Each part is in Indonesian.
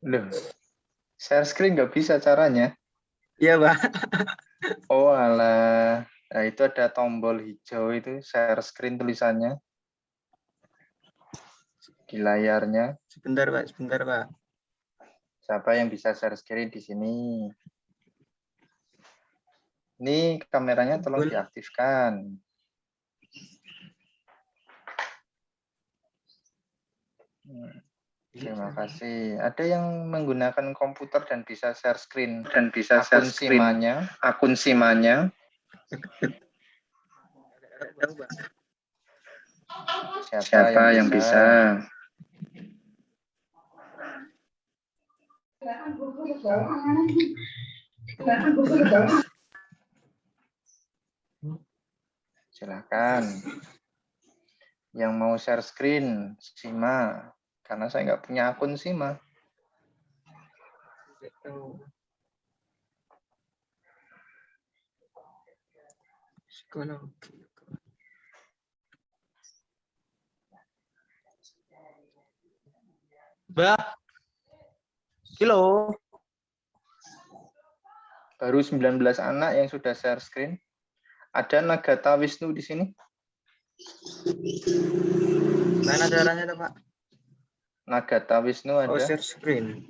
Loh, share screen nggak bisa caranya? Iya, Pak. Oh alah, nah, itu ada tombol hijau itu share screen tulisannya di layarnya. Sebentar, Pak. Sebentar, Pak. Siapa yang bisa share screen di sini? Ini kameranya tolong diaktifkan. Terima kasih. Ada yang menggunakan komputer dan bisa share screen akun simanya. Siapa yang bisa? Silakan. Yang mau share screen, Sima. Karena saya nggak punya akun Sima. Mbak. Halo. Baru 19 anak yang sudah share screen. Ada Nagata Wisnu di sini? Mana caranya, Pak? Nagata Wisnu ada? Oh, share screen.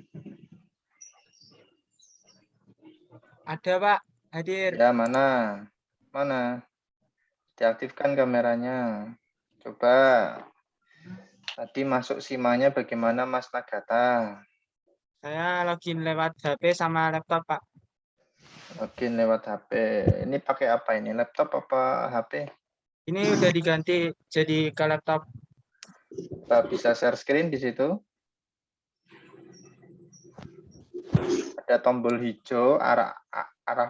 Ada, Pak. Hadir. Ya, mana? Mana? Diaktifkan kameranya. Coba. Tadi masuk simanya bagaimana Mas Nagata? Saya login lewat HP sama laptop, Pak. Login lewat HP. Ini pakai apa ini? Laptop apa HP? Ini udah diganti jadi ke laptop. Kita bisa share screen di situ. Ada tombol hijau arah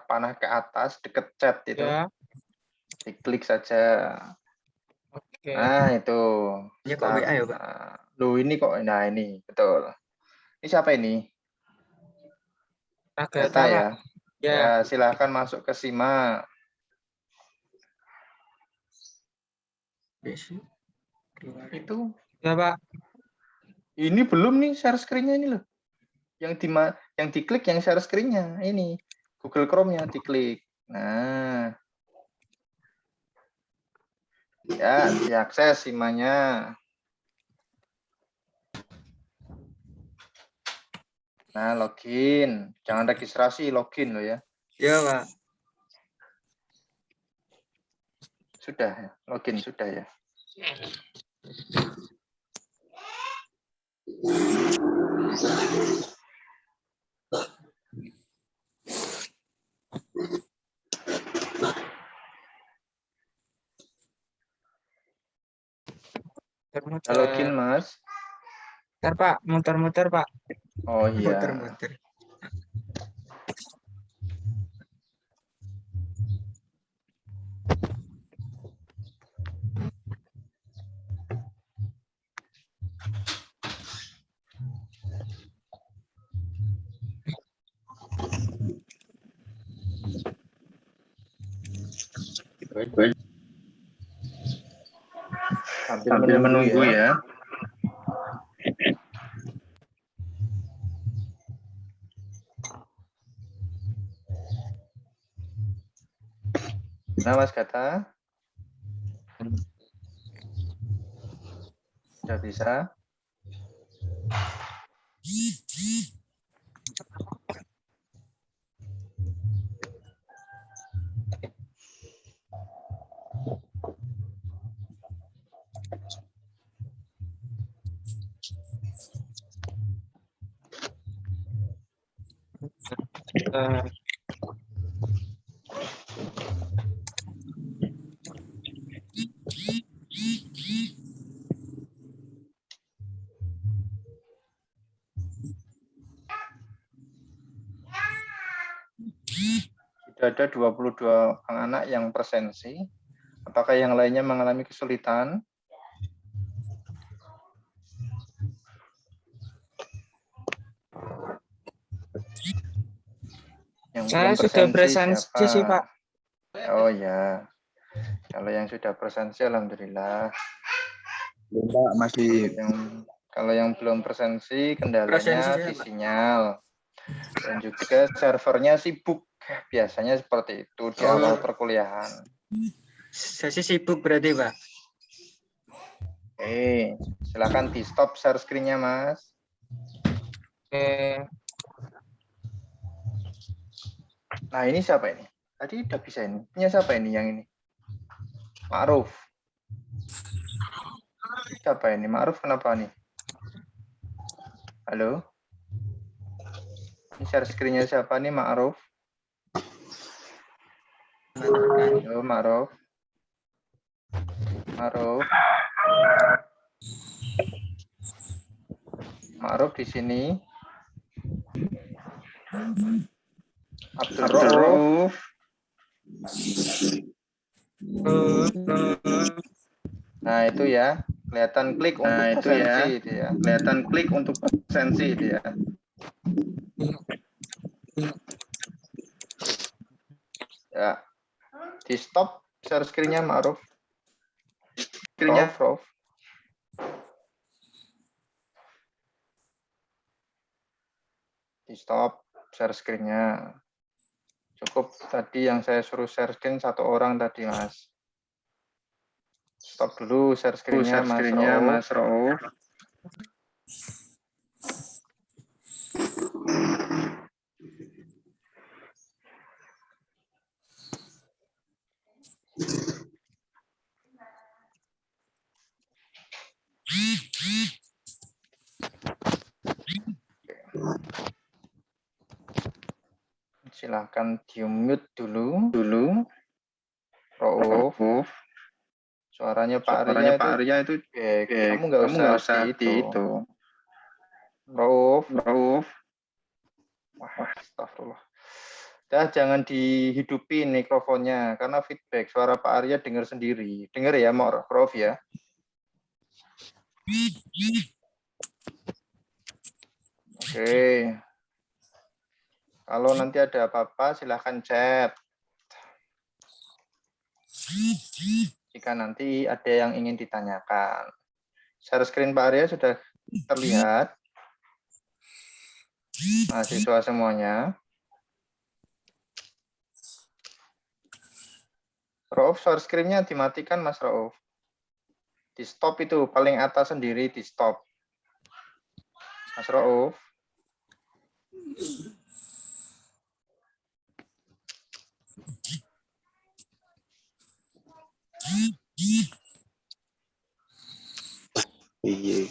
panah ke atas dekat chat itu. Ya. Diklik saja. Oke. Nah, itu. Ini kok WA ya, Pak? Loh, ini kok. Nah, ini. Betul. Ini siapa ini? Nagata, ya. Ya. Ya, silakan masuk ke Sima. Itu. Ya, Pak. Ini belum nih share screen-nya ini loh. Yang diklik yang share screen-nya. Ini. Google Chrome-nya diklik. Nah. Ya, diakses Simanya. Nah, login. Jangan registrasi, login loh ya. Iya, Pak. Sudah ya, login sudah ya. Login, Mas. Ntar, Pak, muter-muter, Pak. Oh iya. Muter-muter. Sambil menunggu ya. Nah, Mas Gata. Sudah bisa? Sudah ada 22 anak yang presensi. Apakah yang lainnya mengalami kesulitan? Yang Saya belum sudah presensi presensi sih, Pak. Oh ya. Kalau yang sudah presensi, alhamdulillah. Belum, Pak, masih Kalau yang belum presensi, kendalanya Presensi saya, di Pak. sinyal. Dan juga servernya sibuk. Biasanya seperti itu di awal perkuliahan. Sesi sibuk berarti, Pak. Oke, silakan di stop share screen-nya, Mas. Oke. Nah, ini siapa ini? Tadi udah bisa ini. Punya siapa ini yang ini? Ma'ruf. Siapa ini? Ma'ruf kenapa nih? Halo? Ini share screen-nya siapa nih, Ma'ruf? Halo, Ma'ruf. Ma'ruf. Ma'ruf di sini. Abdul Rauf. Nah, itu ya. Kelihatan klik untuk presensi itu ya. Kelihatan klik untuk presensi itu ya. Ya. Di stop share screen-nya, Ma'ruf. Rauf. Di stop share screen-nya. Cukup tadi yang saya suruh share screen satu orang tadi, Mas. Stop dulu share screen-nya, Mas Rauf. Silahkan di-mute dulu. Rauf. Suaranya Pak Arya itu kamu nggak usah di itu. Rauf. Wah, astagfirullah. Dah, jangan dihidupin mikrofonnya karena feedback suara Pak Arya dengar sendiri. Dengar ya, Rauf ya. Oke. Kalau nanti ada apa-apa silahkan chat. Jika nanti ada yang ingin ditanyakan. Share screen Pak Arya sudah terlihat. Mahasiswa semuanya. Rauf, share screen-nya dimatikan, Mas Rauf. Di stop itu, paling atas sendiri di stop. Mas Rauf. Iya.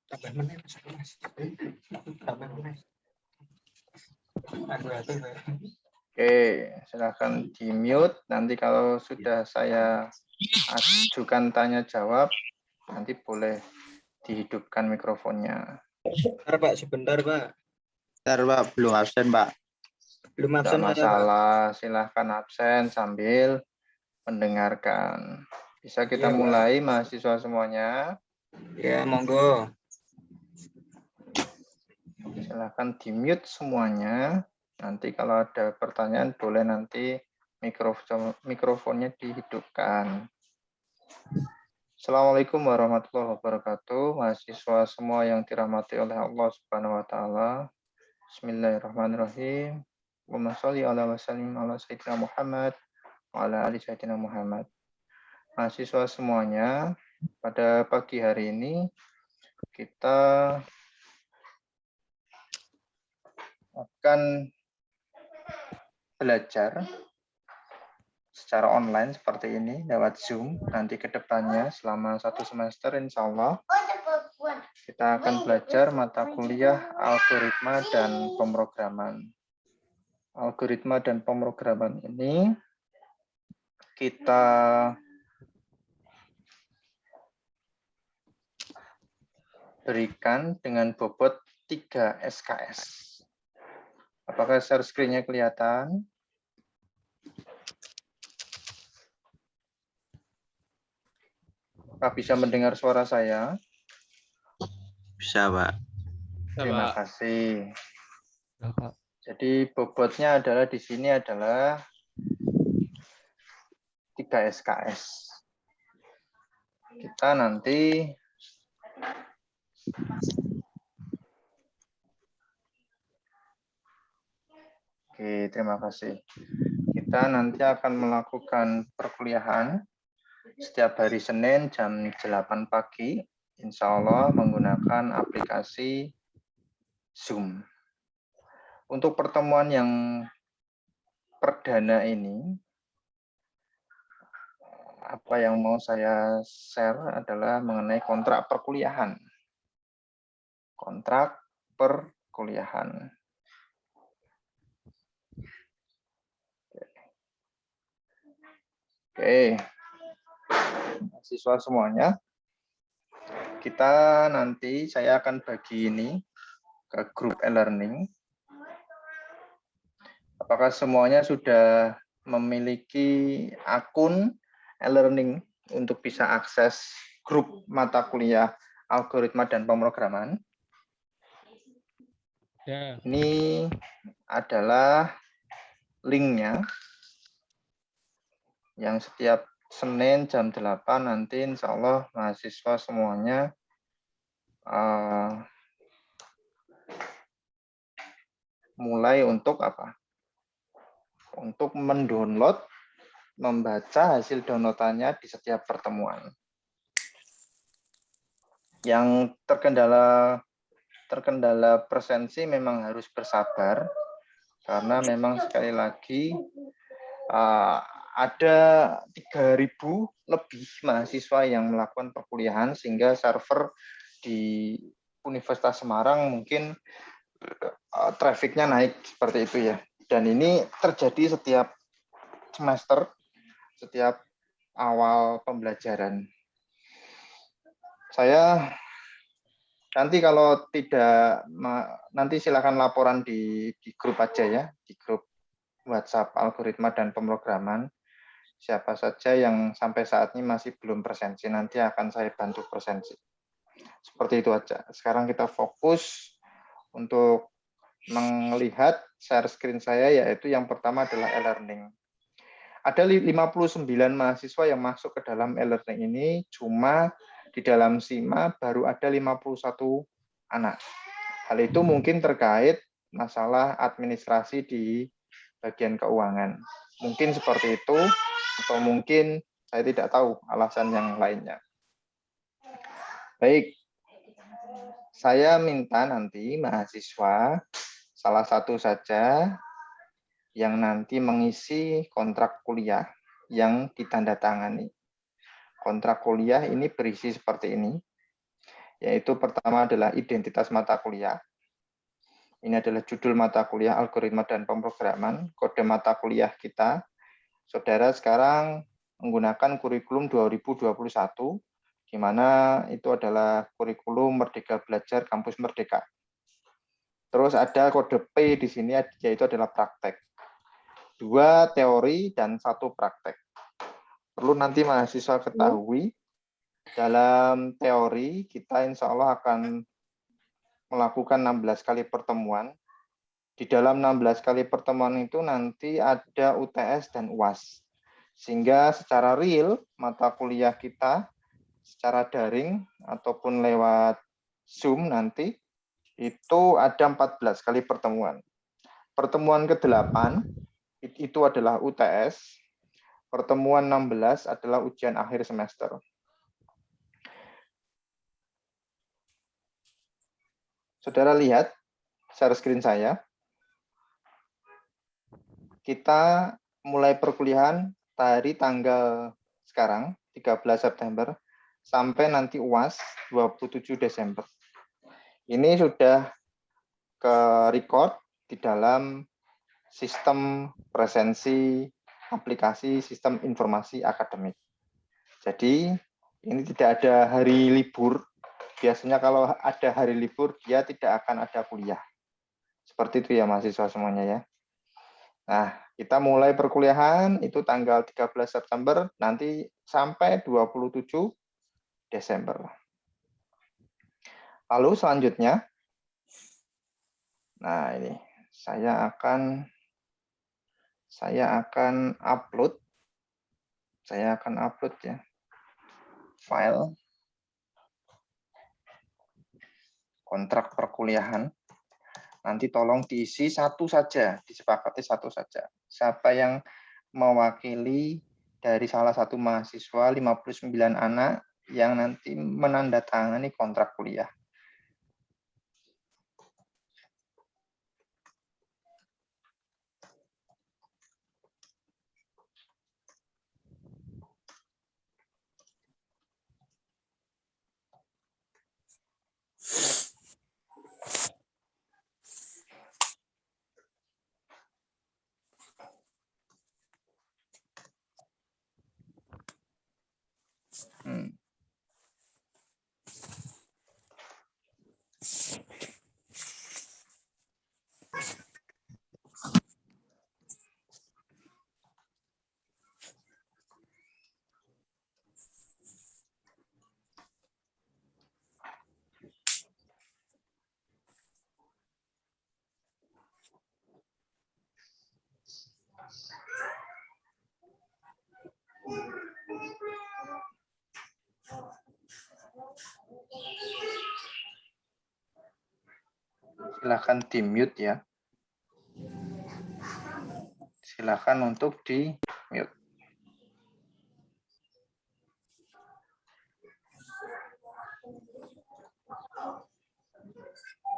Tambah meneh, Mas. Tambah meneh. Oke, silahkan di-mute. Nanti kalau sudah saya ajukan tanya jawab, nanti boleh dihidupkan mikrofonnya. Sebentar, Pak. Bentar, Pak. Belum absen, Pak. Belum Tidak absen saya, Pak. masalah, silahkan absen sambil mendengarkan. Bisa kita Iya, Pak. mulai, mahasiswa semuanya. Ya, monggo. Silahkan di-mute semuanya. Nanti kalau ada pertanyaan, boleh nanti mikrofonnya dihidupkan. Assalamualaikum warahmatullahi wabarakatuh. Mahasiswa semua yang dirahmati oleh Allah Subhanahu wa taala. Bismillahirrahmanirrahim. Allahumma sholli ala wa sallim ala sayyidina Muhammad wa ala ali sayyidina Muhammad. Mahasiswa semuanya, pada pagi hari ini kita akan belajar secara online seperti ini lewat Zoom. Nanti ke depannya selama 1 semester insya Allah kita akan belajar mata kuliah algoritma dan pemrograman. Algoritma dan pemrograman ini kita berikan dengan bobot 3 SKS. Apakah share screen-nya kelihatan? Apakah bisa mendengar suara saya? Bisa, Pak. Terima kasih. Jadi bobotnya adalah di sini adalah 3 SKS. Kita nanti Oke, terima kasih. Kita nanti akan melakukan perkuliahan setiap hari Senin jam 8 pagi, insya Allah menggunakan aplikasi Zoom. Untuk pertemuan yang perdana ini, apa yang mau saya share adalah mengenai kontrak perkuliahan. Kontrak perkuliahan. Oke, mahasiswa semuanya, kita nanti saya akan bagi ini ke grup e-learning. Apakah semuanya sudah memiliki akun e-learning untuk bisa akses grup mata kuliah algoritma dan pemrograman? Ya. Ini adalah linknya yang setiap Senin jam 8 nanti insya Allah mahasiswa semuanya mulai untuk apa? Untuk mendownload, membaca hasil downloadannya di setiap pertemuan. Yang terkendala presensi memang harus bersabar, karena memang sekali lagi ada 3.000 lebih mahasiswa yang melakukan perkuliahan, sehingga server di Universitas Semarang mungkin trafficnya naik seperti itu ya. Dan ini terjadi setiap semester, setiap awal pembelajaran. Saya nanti kalau tidak, nanti silakan laporan di grup aja ya, di grup WhatsApp algoritma dan pemrograman. Siapa saja yang sampai saat ini masih belum presensi, nanti akan saya bantu presensi. Seperti itu aja. Sekarang kita fokus untuk melihat share screen saya, yaitu yang pertama adalah e-learning. Ada 59 mahasiswa yang masuk ke dalam e-learning ini, cuma di dalam SIMA baru ada 51 anak. Hal itu mungkin terkait masalah administrasi di bagian keuangan. Mungkin seperti itu, atau mungkin saya tidak tahu alasan yang lainnya. Baik, saya minta nanti mahasiswa salah satu saja yang nanti mengisi kontrak kuliah yang ditandatangani. Kontrak kuliah ini berisi seperti ini, yaitu pertama adalah identitas mata kuliah. Ini adalah judul mata kuliah algoritma dan pemrograman, kode mata kuliah kita. Saudara sekarang menggunakan kurikulum 2021, di mana itu adalah kurikulum Merdeka Belajar Kampus Merdeka. Terus ada kode P di sini, yaitu adalah praktek. 2 teori dan 1 praktek. Perlu nanti mahasiswa ketahui, dalam teori kita insya Allah akan melakukan 16 kali pertemuan. Di dalam 16 kali pertemuan itu nanti ada UTS dan UAS. Sehingga secara real mata kuliah kita secara daring ataupun lewat Zoom nanti itu ada 14 kali pertemuan. Pertemuan ke-8 itu adalah UTS. Pertemuan 16 adalah ujian akhir semester. Saudara lihat share screen saya. Kita mulai perkuliahan dari tanggal sekarang, 13 September, sampai nanti UAS 27 Desember. Ini sudah ke record di dalam sistem presensi aplikasi sistem informasi akademik. Jadi ini tidak ada hari libur. Biasanya kalau ada hari libur, dia tidak akan ada kuliah. Seperti itu ya mahasiswa semuanya ya. Nah, kita mulai perkuliahan itu tanggal 13 September, nanti sampai 27 Desember. Lalu selanjutnya, nah ini saya akan upload ya file kontrak perkuliahan. Nanti tolong diisi satu saja, disepakati satu saja. Siapa yang mewakili dari salah satu mahasiswa 59 anak yang nanti menandatangani kontrak kuliah. Silakan di-mute ya. Silakan untuk di-mute.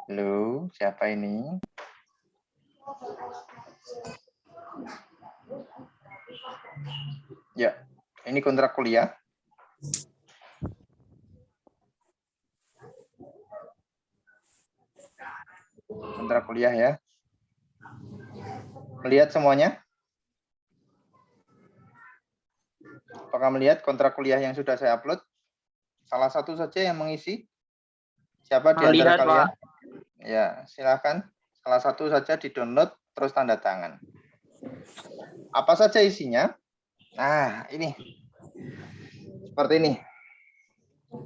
Halo, siapa ini? Ya, ini kontrak kuliah. Kontrak kuliah ya. Melihat semuanya? Apakah melihat kontrak kuliah yang sudah saya upload? Salah satu saja yang mengisi. Siapa di antara Melihat, kalian? Pak. Ya, silakan. Salah satu saja di-download, terus tanda tangan. Apa saja isinya? Nah, ini. Seperti ini.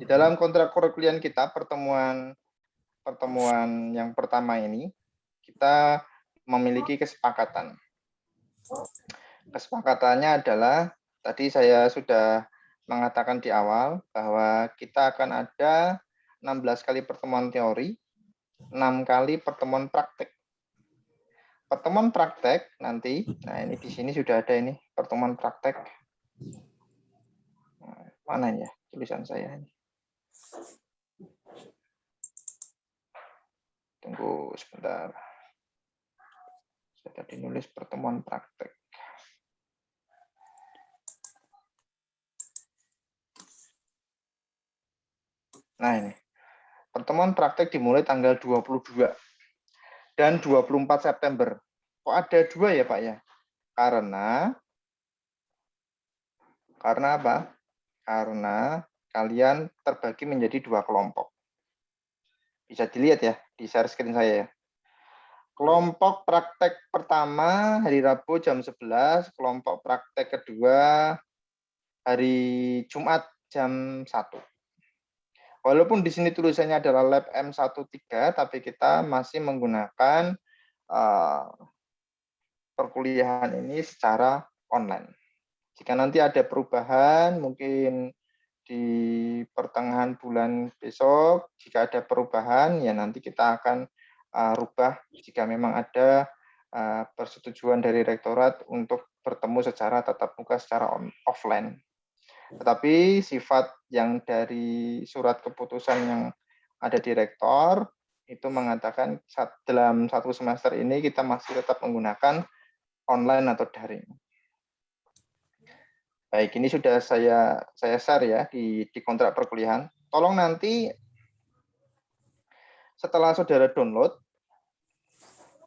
Di dalam kontrak perkuliahan kita, pertemuan yang pertama ini, kita memiliki kesepakatan. Kesepakatannya adalah, tadi saya sudah mengatakan di awal, bahwa kita akan ada 16 kali pertemuan teori, 6 kali pertemuan praktek. Pertemuan praktek nanti, nah ini di sini sudah ada ini, pertemuan praktek. Mana ya tulisan saya ini? Tunggu sebentar. Saya tadi nulis pertemuan praktek. Nah ini, pertemuan praktek dimulai tanggal 22 dan 24 September. Kok ada 2 ya Pak ya? Karena apa? Karena kalian terbagi menjadi 2 kelompok. Bisa dilihat ya di share screen saya ya. Kelompok praktek pertama hari Rabu jam 11, kelompok praktek kedua hari Jumat jam 1. Walaupun di sini tulisannya adalah lab M13, tapi kita masih menggunakan perkuliahan ini secara online. Jika nanti ada perubahan, mungkin di pertengahan bulan besok, jika ada perubahan, ya nanti kita akan rubah jika memang ada persetujuan dari rektorat untuk bertemu secara tatap muka secara offline. Tetapi sifat yang dari surat keputusan yang ada di rektor itu mengatakan dalam 1 semester ini kita masih tetap menggunakan online atau daring. Baik, ini sudah saya share ya di kontrak perkuliahan. Tolong nanti setelah saudara download,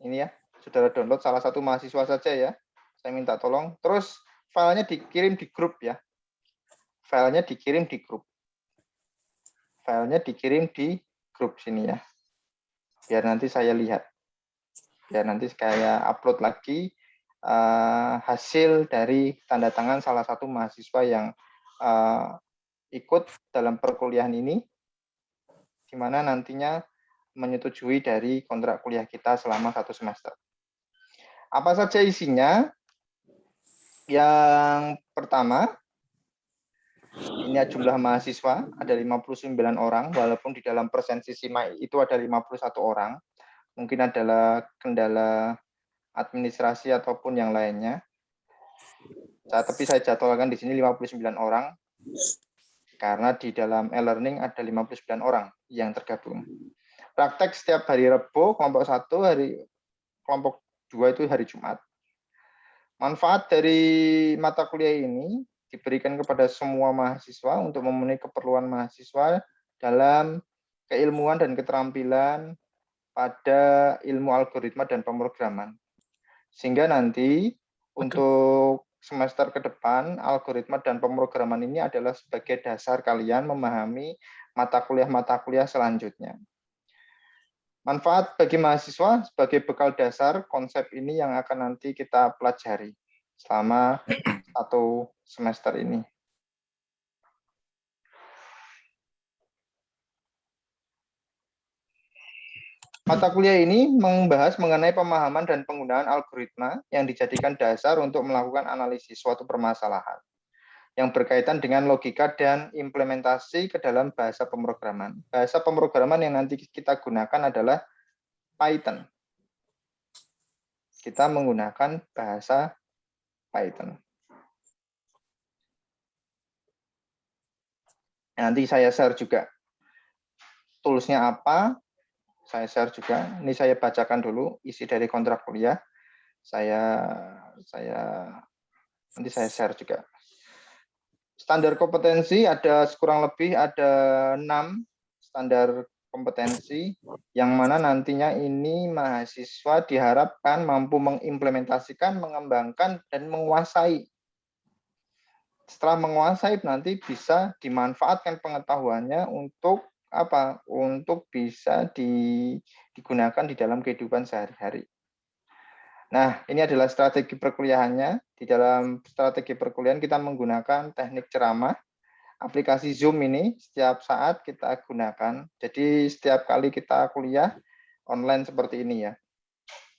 ini ya, saudara download salah satu mahasiswa saja ya, saya minta tolong. Terus filenya dikirim di grup ya. Filenya dikirim di grup. Filenya dikirim di grup sini ya. Biar nanti saya lihat. Biar nanti saya upload lagi hasil dari tanda tangan salah satu mahasiswa yang ikut dalam perkuliahan ini, di mana nantinya menyetujui dari kontrak kuliah kita selama 1 semester. Apa saja isinya? Yang pertama, ini jumlah mahasiswa, ada 59 orang, walaupun di dalam presensi SIMA itu ada 51 orang. Mungkin adalah kendala administrasi ataupun yang lainnya. Tapi saya jadwalkan di sini 59 orang, karena di dalam e-learning ada 59 orang yang tergabung. Praktek setiap hari Rabu, kelompok 1, kelompok 2 itu hari Jumat. Manfaat dari mata kuliah ini diberikan kepada semua mahasiswa untuk memenuhi keperluan mahasiswa dalam keilmuan dan keterampilan pada ilmu algoritma dan pemrograman. Sehingga nanti untuk semester ke depan, algoritma dan pemrograman ini adalah sebagai dasar kalian memahami mata kuliah selanjutnya. Manfaat bagi mahasiswa sebagai bekal dasar konsep ini yang akan nanti kita pelajari selama 1 semester ini. Mata kuliah ini membahas mengenai pemahaman dan penggunaan algoritma yang dijadikan dasar untuk melakukan analisis suatu permasalahan yang berkaitan dengan logika dan implementasi ke dalam bahasa pemrograman. Bahasa pemrograman yang nanti kita gunakan adalah Python. Kita menggunakan bahasa Python. Nanti saya share juga tools-nya apa, saya share juga. Ini saya bacakan dulu isi dari kontrak kuliah. Nanti saya share juga. Standar kompetensi ada kurang lebih ada 6 standar kompetensi yang mana nantinya ini mahasiswa diharapkan mampu mengimplementasikan, mengembangkan, dan menguasai. Setelah menguasai nanti bisa dimanfaatkan pengetahuannya untuk apa? Untuk bisa digunakan di dalam kehidupan sehari-hari. Nah, ini adalah strategi perkuliahannya. Di dalam strategi perkuliahan kita menggunakan teknik ceramah. Aplikasi Zoom ini setiap saat kita gunakan. Jadi setiap kali kita kuliah online seperti ini ya.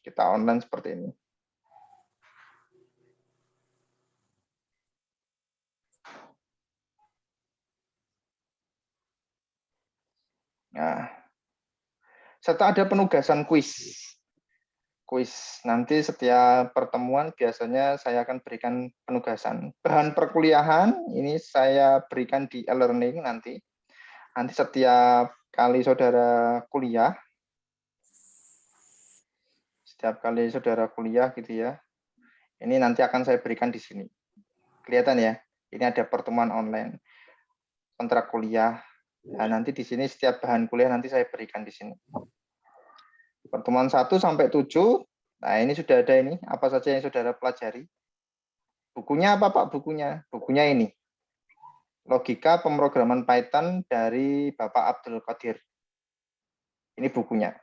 Kita online seperti ini. Nah, serta ada penugasan kuis. Nanti setiap pertemuan biasanya saya akan berikan penugasan. Bahan perkuliahan ini saya berikan di e-learning nanti. Nanti setiap kali saudara kuliah, gitu ya. Ini nanti akan saya berikan di sini. Kelihatan ya? Ini ada pertemuan online. Kontrak kuliah. Nah, nanti di sini setiap bahan kuliah nanti saya berikan di sini. Pertemuan 1 sampai 7. Nah, ini sudah ada ini. Apa saja yang saudara pelajari? Bukunya apa, Pak? Bukunya ini. Logika Pemrograman Python dari Bapak Abdul Qadir. Ini bukunya.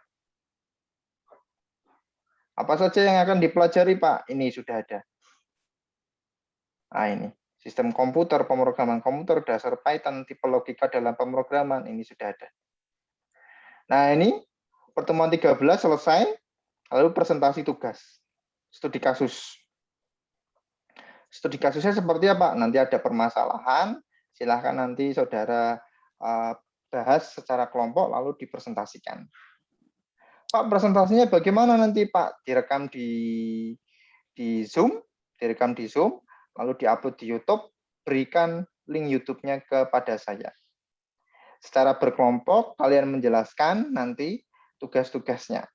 Apa saja yang akan dipelajari, Pak? Ini sudah ada. Nah, ini. Sistem komputer, pemrograman komputer, dasar Python, tipe logika dalam pemrograman. Ini sudah ada. Nah, ini pertemuan 13 selesai. Lalu presentasi tugas, studi kasus. Studi kasusnya seperti apa? Nanti ada permasalahan, silahkan nanti saudara bahas secara kelompok lalu dipresentasikan. Pak, presentasinya bagaimana nanti, Pak? Direkam di Zoom, lalu diupload di YouTube, berikan link YouTube-nya kepada saya. Secara berkelompok, kalian menjelaskan nanti tugas-tugasnya.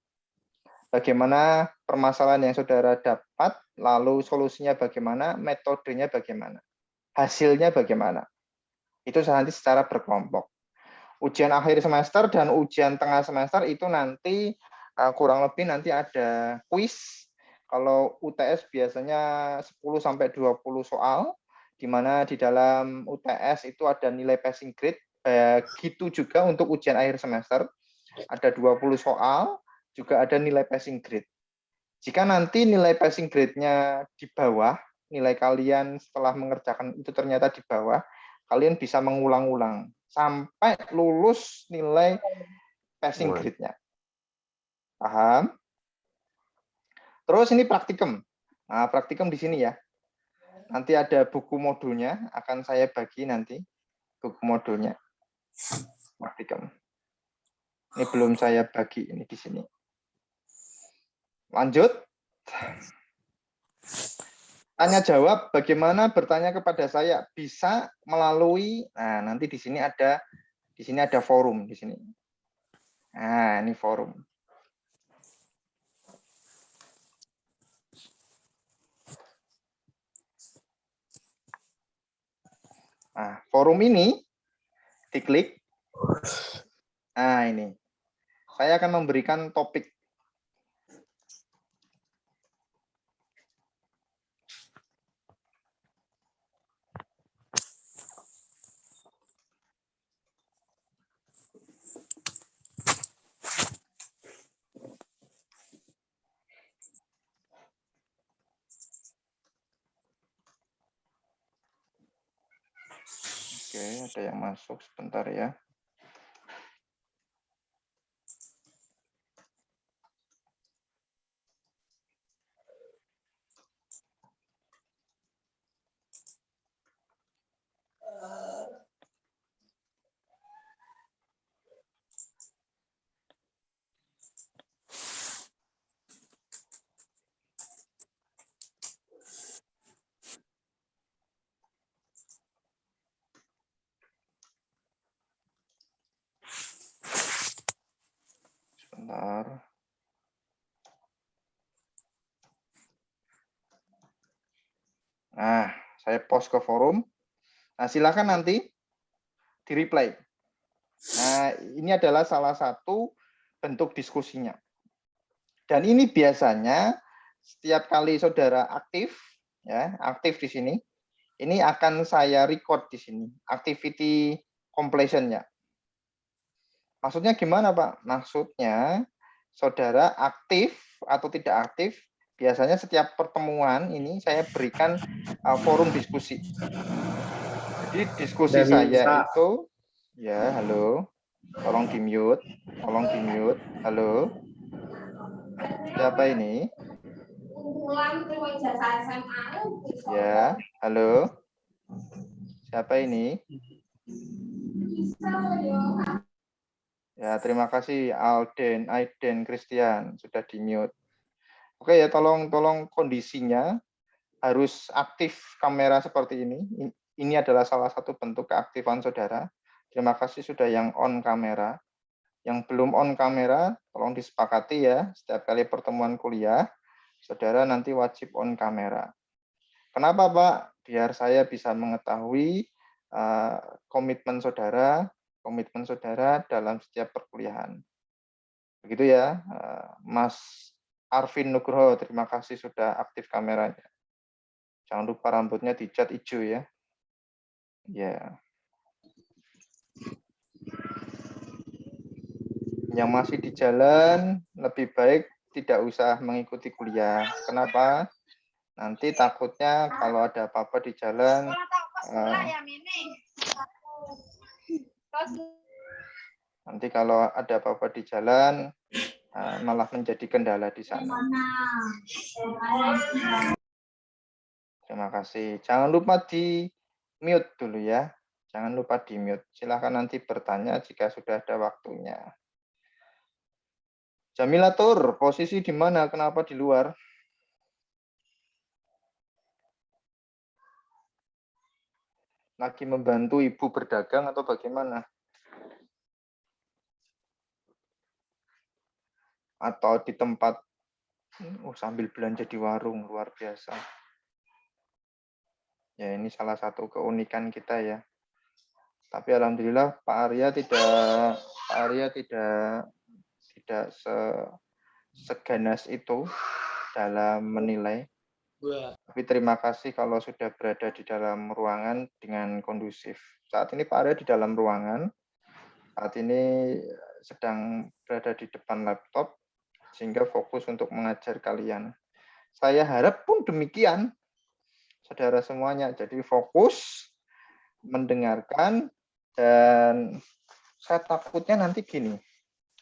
Bagaimana permasalahan yang saudara dapat, lalu solusinya bagaimana, metodenya bagaimana, hasilnya bagaimana. Itu nanti secara berkelompok. Ujian akhir semester dan ujian tengah semester itu nanti kurang lebih nanti ada kuis. Kalau UTS biasanya 10-20 soal, di mana di dalam UTS itu ada nilai passing grade. Begitu juga untuk ujian akhir semester, ada 20 soal, juga ada nilai passing grade. Jika nanti nilai passing grade-nya di bawah, nilai kalian setelah mengerjakan itu ternyata di bawah, kalian bisa mengulang-ulang sampai lulus nilai passing grade-nya. Paham? Terus ini praktikum. Nah, praktikum di sini ya. Nanti ada buku modulnya, akan saya bagi nanti buku modulnya. Praktikum. Ini belum saya bagi ini di sini. Lanjut. Tanya jawab, bagaimana bertanya kepada saya bisa melalui, nah nanti di sini ada forum di sini. Nah, ini forum. Nah, forum ini diklik. Nah, ini. Saya akan memberikan topik. Oke, ada yang masuk sebentar ya. Sebentar. Nah, saya post ke forum. Nah, silakan nanti di-reply. Nah, ini adalah salah satu bentuk diskusinya. Dan ini biasanya setiap kali saudara aktif, ya, aktif di sini, ini akan saya record di sini, activity completion-nya. Maksudnya gimana, Pak? Maksudnya saudara aktif atau tidak aktif, biasanya setiap pertemuan ini saya berikan forum diskusi. Jadi diskusi saya itu, ya, halo, tolong di-mute, halo. Siapa ini? Ya, halo. Siapa ini? Ya, terima kasih Aiden, Christian sudah di-mute. Oke ya, tolong kondisinya harus aktif kamera seperti ini. Ini adalah salah satu bentuk keaktifan saudara. Terima kasih sudah yang on kamera. Yang belum on kamera, tolong disepakati ya, setiap kali pertemuan kuliah, saudara nanti wajib on kamera. Kenapa, Pak? Biar saya bisa mengetahui komitmen saudara dalam setiap perkuliahan. Begitu ya, Mas Arvin Nugroho, terima kasih sudah aktif kameranya. Jangan lupa rambutnya dicat hijau ya. Ya. Yang masih di jalan, lebih baik tidak usah mengikuti kuliah. Kenapa? Nanti takutnya kalau ada apa-apa di jalan, nanti kalau ada apa-apa di jalan, malah menjadi kendala di sana. Terima kasih. Jangan lupa di mute dulu ya. Jangan lupa di mute. Silahkan nanti bertanya jika sudah ada waktunya. Jamilatur, posisi di mana? Kenapa di luar? Lagi membantu ibu berdagang atau bagaimana? Atau di tempat sambil belanja di warung, luar biasa. Ya, ini salah satu keunikan kita ya. Tapi alhamdulillah Pak Arya tidak seganas itu dalam menilai. Tapi terima kasih kalau sudah berada di dalam ruangan dengan kondusif. Saat ini Pak Arya di dalam ruangan. Saat ini sedang berada di depan laptop sehingga fokus untuk mengajar kalian. Saya harap pun demikian, saudara semuanya. Jadi fokus mendengarkan, dan saya takutnya nanti gini.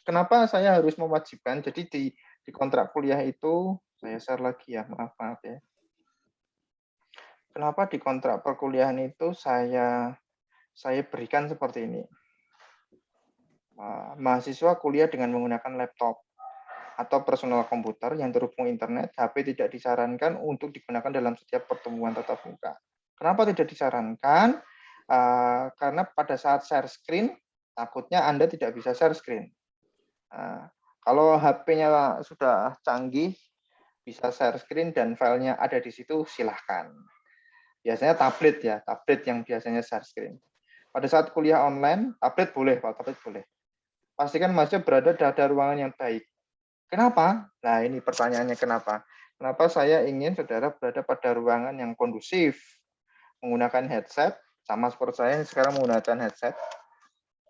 Kenapa saya harus mewajibkan? Jadi di kontrak kuliah itu Saya share lagi ya, maaf ya. Kenapa di kontrak perkuliahan itu saya berikan seperti ini. Mahasiswa kuliah dengan menggunakan laptop atau personal komputer yang terhubung internet, HP tidak disarankan untuk digunakan dalam setiap pertemuan tatap muka. Kenapa tidak disarankan? Karena pada saat share screen, takutnya Anda tidak bisa share screen. Kalau HP-nya sudah canggih, bisa share screen dan filenya ada di situ, silahkan. Biasanya tablet ya, tablet yang biasanya share screen. Pada saat kuliah online, tablet boleh, Pak, tablet boleh. Pastikan mahasiswa berada pada ruangan yang baik. Kenapa? Nah, ini pertanyaannya kenapa? Kenapa saya ingin saudara berada pada ruangan yang kondusif, menggunakan headset, sama seperti saya yang sekarang menggunakan headset,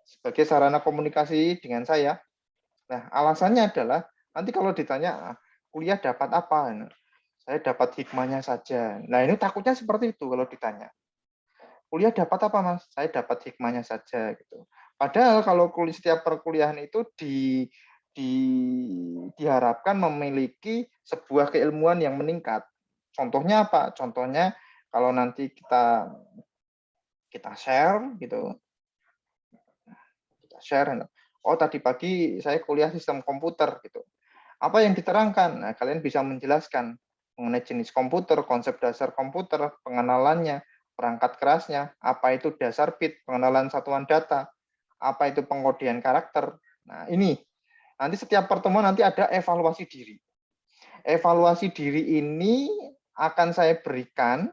sebagai sarana komunikasi dengan saya. Nah, alasannya adalah, nanti kalau ditanya, kuliah dapat apa? Saya dapat hikmahnya saja. Nah, ini takutnya seperti itu kalau ditanya. Kuliah dapat apa, Mas? Saya dapat hikmahnya saja gitu. Padahal kalau setiap perkuliahan itu diharapkan memiliki sebuah keilmuan yang meningkat. Contohnya apa? Contohnya kalau nanti kita share gitu. Kita share. Oh, tadi pagi saya kuliah sistem komputer gitu. Apa yang diterangkan? Nah, kalian bisa menjelaskan mengenai jenis komputer, konsep dasar komputer, pengenalannya, perangkat kerasnya, apa itu dasar bit, pengenalan satuan data, apa itu pengkodean karakter. Nah, ini nanti setiap pertemuan nanti ada evaluasi diri. Evaluasi diri ini akan saya berikan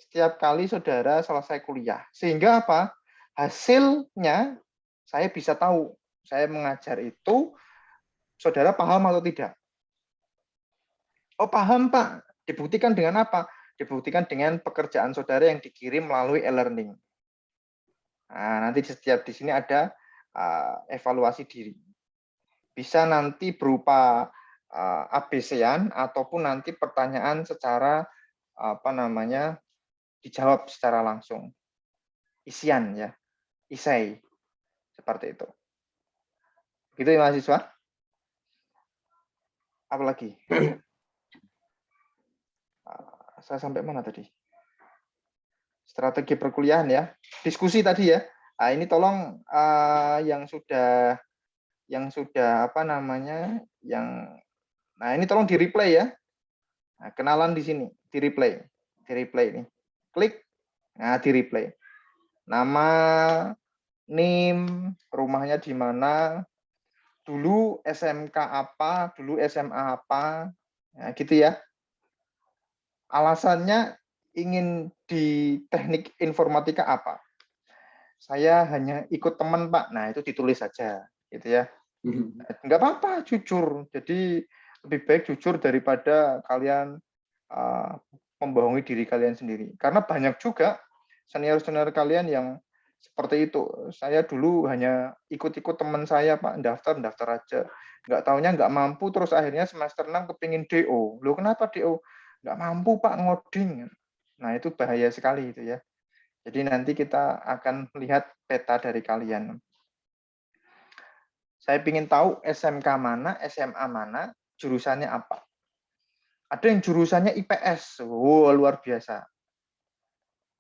setiap kali saudara selesai kuliah. Sehingga apa? Hasilnya saya bisa tahu saya mengajar itu saudara paham atau tidak. Oh, paham, Pak. Dibuktikan dengan apa? Dibuktikan dengan pekerjaan saudara yang dikirim melalui e-learning. Nah, nanti setiap di sini ada evaluasi diri. Bisa nanti berupa ABC-an ataupun nanti pertanyaan secara dijawab secara langsung. Isian ya, isai seperti itu. Gitu ya mahasiswa. Apalagi? Saya sampai mana tadi? Strategi perkuliahan ya. Diskusi tadi ya. Nah, ini tolong yang sudah nah ini tolong di replay ya. Nah, kenalan di sini, di replay ini. Klik, nah di replay. Nama, NIM, rumahnya di mana, dulu SMK apa, dulu SMA apa, nah, gitu ya. Alasannya ingin di teknik informatika apa? Saya hanya ikut teman, Pak. Nah, itu ditulis saja, gitu ya. Enggak apa-apa, jujur. Jadi lebih baik jujur daripada kalian membohongi diri kalian sendiri. Karena banyak juga senior-senior kalian yang seperti itu. Saya dulu hanya ikut-ikut teman saya, Pak, daftar aja. Nggak taunya nggak mampu, terus akhirnya semester 6 kepingin DO. Loh, kenapa DO? Nggak mampu, Pak, ngoding. Nah, itu bahaya sekali itu ya. Jadi nanti kita akan melihat peta dari kalian. Saya ingin tahu SMK mana, SMA mana, jurusannya apa. Ada yang jurusannya IPS. Wow, luar biasa.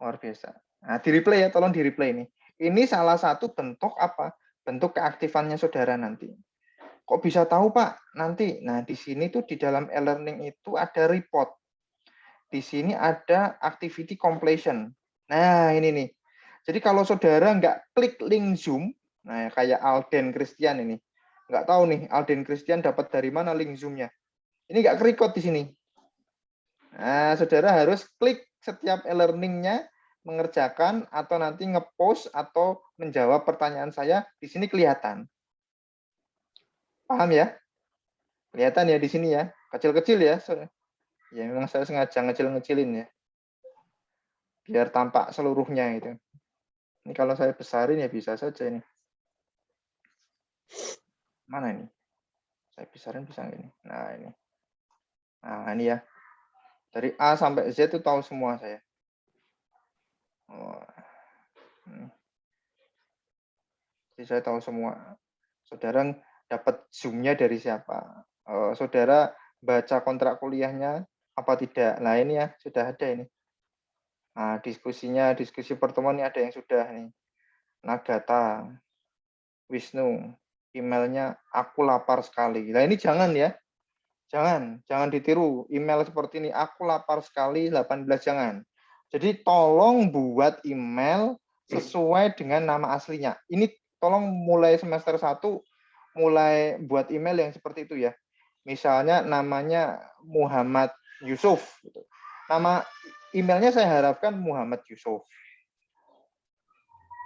Luar biasa. Nah, di replay ya, tolong di replay ini. Ini salah satu bentuk apa? Bentuk keaktifannya saudara nanti. Kok bisa tahu, Pak? Nanti. Nah, di sini tuh di dalam e-learning itu ada report. Di sini ada activity completion. Nah, ini nih. Jadi kalau saudara nggak klik link Zoom, nah kayak Alden Christian ini. Nggak tahu nih, Alden Christian dapat dari mana link Zoom-nya. Ini nggak ke-record di sini. Nah, saudara harus klik setiap e-learning-nya, mengerjakan, atau nanti nge-post atau menjawab pertanyaan saya, di sini kelihatan. Paham ya? Kelihatan ya di sini ya. Kecil-kecil ya. Ya, memang saya sengaja ngecil-ngecilin ya. Biar tampak seluruhnya itu. Ini kalau saya besarin ya bisa saja ini. Mana ini? Saya besarin bisa ini. Nah, ini. Nah, ini ya. Dari A sampai Z itu tahu semua saya. Oh. Jadi saya tahu semua. Saudara dapat Zoom-nya dari siapa. Saudara baca kontrak kuliahnya apa tidak. Nah, ini ya sudah ada ini. Nah, diskusi pertemuan ini ada yang sudah nih. Nagata, Wisnu, emailnya aku lapar sekali. Nah, ini jangan ya. Jangan ditiru. Email seperti ini, aku lapar sekali 18 jangan. Jadi tolong buat email sesuai dengan nama aslinya. Ini tolong mulai semester 1 mulai buat email yang seperti itu ya. Misalnya namanya Muhammad Yusuf. Nama emailnya saya harapkan Muhammad Yusuf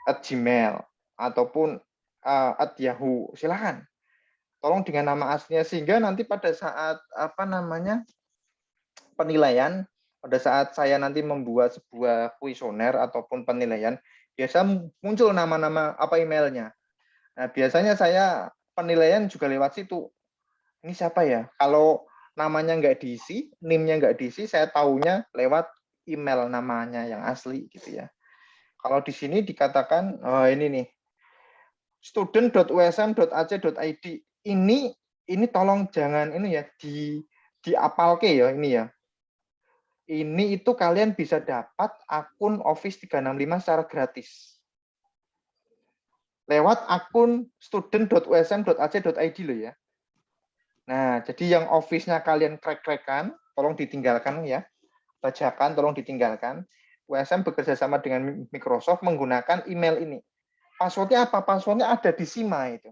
@gmail ataupun @yahoo. Silakan. Tolong dengan nama aslinya sehingga nanti pada saat penilaian, pada saat saya nanti membuat sebuah kuesioner ataupun penilaian, biasa muncul nama-nama apa emailnya. Nah, biasanya saya penilaian juga lewat situ. Ini siapa ya? Kalau namanya nggak diisi, NIM-nya nggak diisi, saya taunya lewat email namanya yang asli gitu ya. Kalau di sini dikatakan, oh ini nih, student.usm.ac.id. Ini tolong jangan ini ya diapalke ya ini ya. Ini itu kalian bisa dapat akun Office 365 secara gratis. Lewat akun student.usm.ac.id loh ya. Nah, jadi yang Office-nya kalian crack-crackan, tolong ditinggalkan ya. Bajakan, tolong ditinggalkan. USM bekerja sama dengan Microsoft menggunakan email ini. Passwordnya apa? Passwordnya ada di SIMA itu.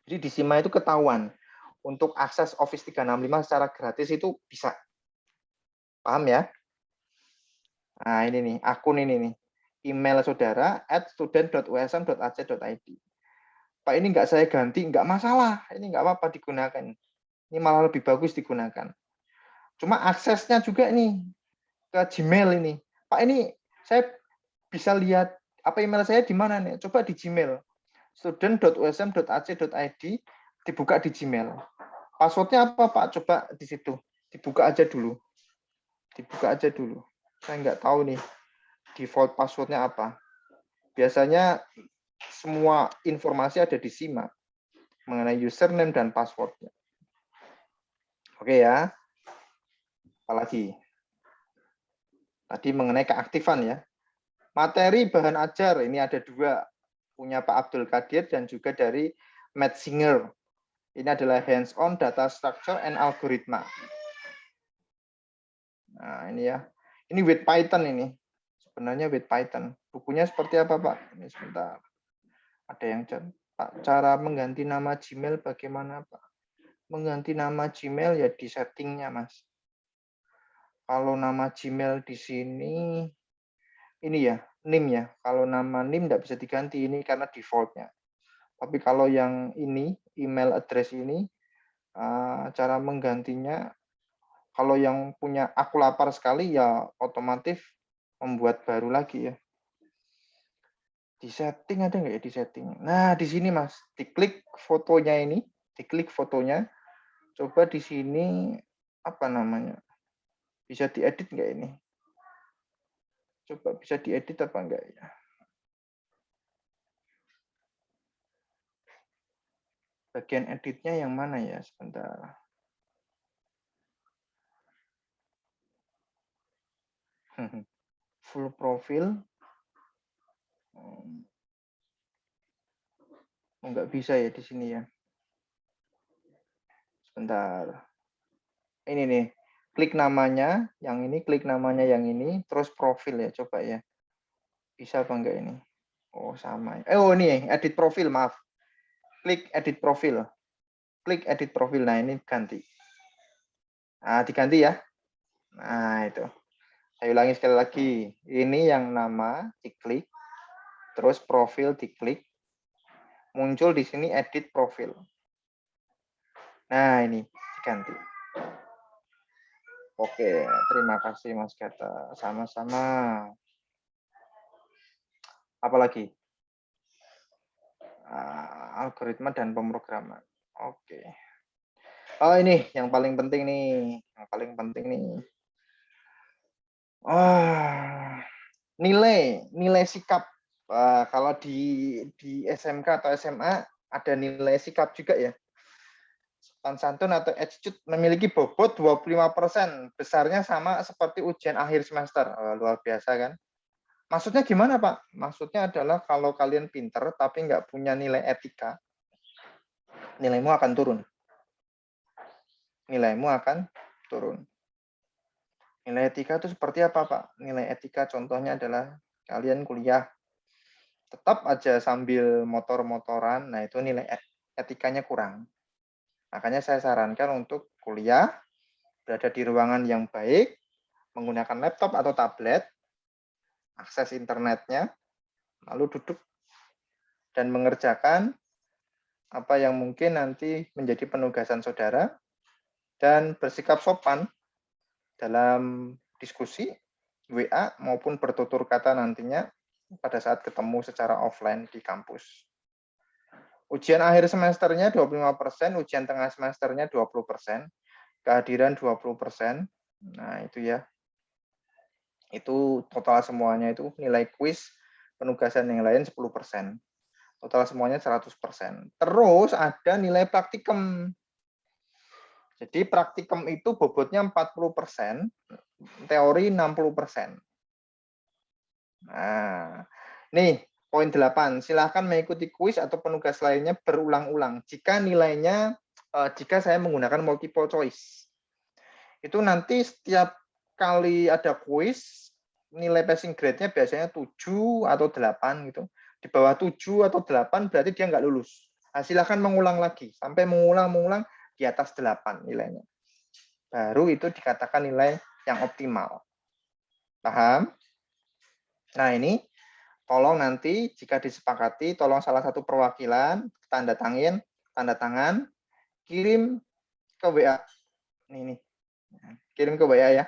Jadi di SIMA itu ketahuan. Untuk akses Office 365 secara gratis itu bisa. Paham ya? Nah, ini nih, akun ini nih. Email saudara @student.usm.ac.id. Pak, ini nggak saya ganti, nggak masalah. Ini nggak apa-apa digunakan. Ini malah lebih bagus digunakan. Cuma aksesnya juga nih ke Gmail ini. Pak, ini saya bisa lihat apa email saya di mana nih? Coba di Gmail. student.usm.ac.id dibuka di Gmail. Passwordnya apa, Pak? Coba di situ. Dibuka aja dulu. Dibuka aja dulu. Saya nggak tahu nih default passwordnya apa. Biasanya semua informasi ada di SIMA mengenai username dan passwordnya. Oke ya. Apalagi? Tadi mengenai keaktifan ya. Materi bahan ajar ini ada 2. Punya Pak Abdul Qadir dan juga dari Matt Singer. Ini adalah hands-on data structure and algoritma. Nah, ini ya. Ini with Python ini. Sebenarnya with Python. Bukunya seperti apa, Pak? Ini sebentar. Ada yang Pak, cara mengganti nama Gmail bagaimana, Pak? Mengganti nama Gmail ya di settingnya, Mas. Kalau nama Gmail di sini, ini ya, NIM ya. Kalau nama NIM tidak bisa diganti, ini karena defaultnya. Tapi kalau yang ini, email address ini, cara menggantinya, kalau yang punya aku lapar sekali, ya otomatis membuat baru lagi ya. Di setting ada nggak ya di setting? Nah, di sini Mas, diklik fotonya ini, diklik fotonya. Coba di sini apa namanya? Bisa diedit nggak ini? Coba bisa diedit apa enggak ya? Bagian editnya yang mana ya? Sebentar. Full profil. Enggak bisa ya di sini ya. Sebentar. Ini nih. Klik namanya, yang ini, klik namanya yang ini, terus profil ya, coba ya. Bisa apa enggak ini? Oh, sama. Oh, ini edit profil, maaf. Klik edit profil. Klik edit profil. Nah, ini ganti. Nah, diganti ya. Nah, itu. Saya ulangi sekali lagi. Ini yang nama diklik, terus profil diklik. Muncul di sini edit profil. Nah, ini diganti. Oke, terima kasih Mas Gata. Sama-sama. Apalagi? Algoritma dan pemrograman. Oke. Oh, ini yang paling penting nih. Yang paling penting nih. Nilai sikap. Kalau di SMK atau SMA ada nilai sikap juga ya. sopan santun atau attitude memiliki bobot 25%, besarnya sama seperti ujian akhir semester. Luar biasa kan? Maksudnya gimana, Pak? Maksudnya adalah kalau kalian pinter tapi nggak punya nilai etika, nilaimu akan turun. Nilaimu akan turun. Nilai etika itu seperti apa, Pak? Nilai etika contohnya adalah kalian kuliah, tetap aja sambil motor-motoran, nah itu nilai etikanya kurang. Makanya saya sarankan untuk kuliah, berada di ruangan yang baik, menggunakan laptop atau tablet, akses internetnya, lalu duduk dan mengerjakan apa yang mungkin nanti menjadi penugasan saudara, dan bersikap sopan dalam diskusi, WA, maupun bertutur kata nantinya pada saat ketemu secara offline di kampus. Ujian akhir semesternya 25%, ujian tengah semesternya 20%, kehadiran 20%. Nah, itu ya. Itu total semuanya itu nilai kuis, penugasan yang lain 10%. Total semuanya 100%. Terus ada nilai praktikum. Jadi praktikum itu bobotnya 40%, teori 60%. Nah, nih poin 8. Silahkan mengikuti kuis atau penugas lainnya berulang-ulang. Jika nilainya, jika saya menggunakan multiple choice. Itu nanti setiap kali ada kuis, nilai passing grade-nya biasanya 7 atau 8 gitu. Di bawah 7 atau 8 berarti dia nggak lulus. Nah, silahkan mengulang lagi. Sampai mengulang di atas 8 nilainya. Baru itu dikatakan nilai yang optimal. Paham? Nah, ini tolong nanti jika disepakati, tolong salah satu perwakilan tanda tangan, kirim ke WA. Ini. Kirim ke WA ya.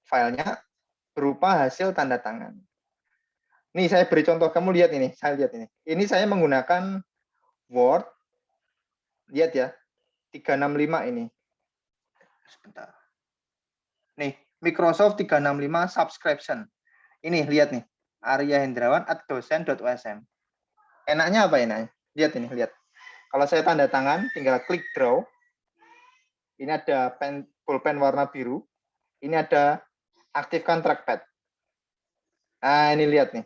Filenya berupa hasil tanda tangan. Nih saya beri contoh, kamu lihat ini, saya lihat ini. Ini saya menggunakan Word. Lihat ya. 365 ini. Sebentar. Nih, Microsoft 365 subscription. Ini lihat nih. aryahendrawan@dosen.usm. Enaknya apa enaknya? Lihat ini, lihat. Kalau saya tanda tangan, tinggal klik draw. Ini ada pulpen warna biru. Ini ada aktifkan trackpad. Nah, ini lihat nih.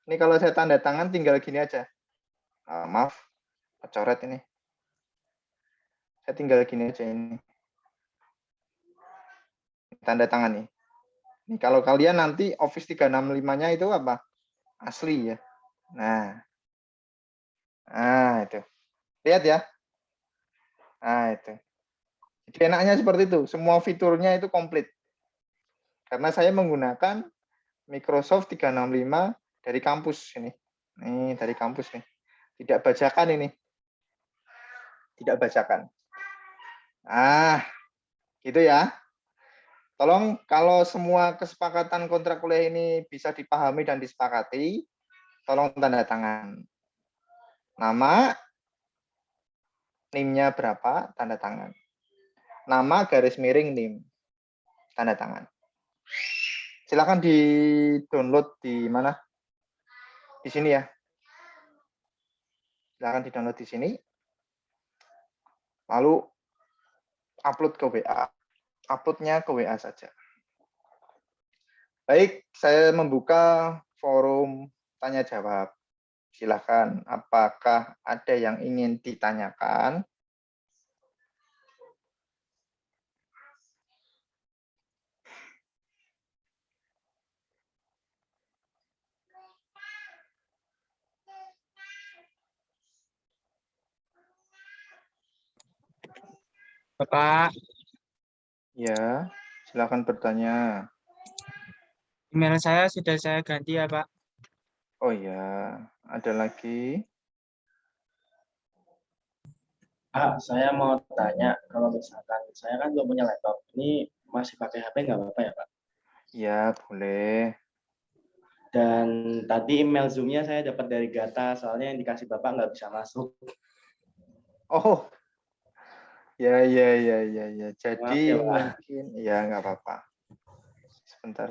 Ini kalau saya tanda tangan tinggal gini aja. Maaf, coret ini. Saya tinggal gini aja ini. Tanda tangan nih. Ini kalau kalian nanti Office 365-nya itu apa? Asli ya. Nah, itu. Lihat ya. Nah, itu. Jadi enaknya seperti itu. Semua fiturnya itu komplit. Karena saya menggunakan Microsoft 365 dari kampus ini. Nih, dari kampus nih. Tidak bajakan ini. Tidak bajakan. Gitu ya. Tolong kalau semua kesepakatan kontrak kuliah ini bisa dipahami dan disepakati, tolong tanda tangan. Nama, NIM-nya berapa, tanda tangan. Nama garis miring NIM, tanda tangan. Silakan di-download di mana? Di sini ya. Silakan di-download di sini. Lalu upload ke WA. Uploadnya ke WA saja. Baik, saya membuka forum tanya jawab. Silakan, apakah ada yang ingin ditanyakan? Bapak, Ya, silakan bertanya. email saya sudah saya ganti ya, Pak. Oh ya, ada lagi? Saya mau tanya, kalau misalkan saya kan belum punya laptop, ini masih pakai HP nggak apa-apa ya, Pak? Ya, boleh. Dan tadi email Zoom-nya saya dapat dari Gata, soalnya yang dikasih Bapak nggak bisa masuk. Oh, ya. Jadi Maaf ya, Pak. mungkin, ya nggak apa-apa. Sebentar.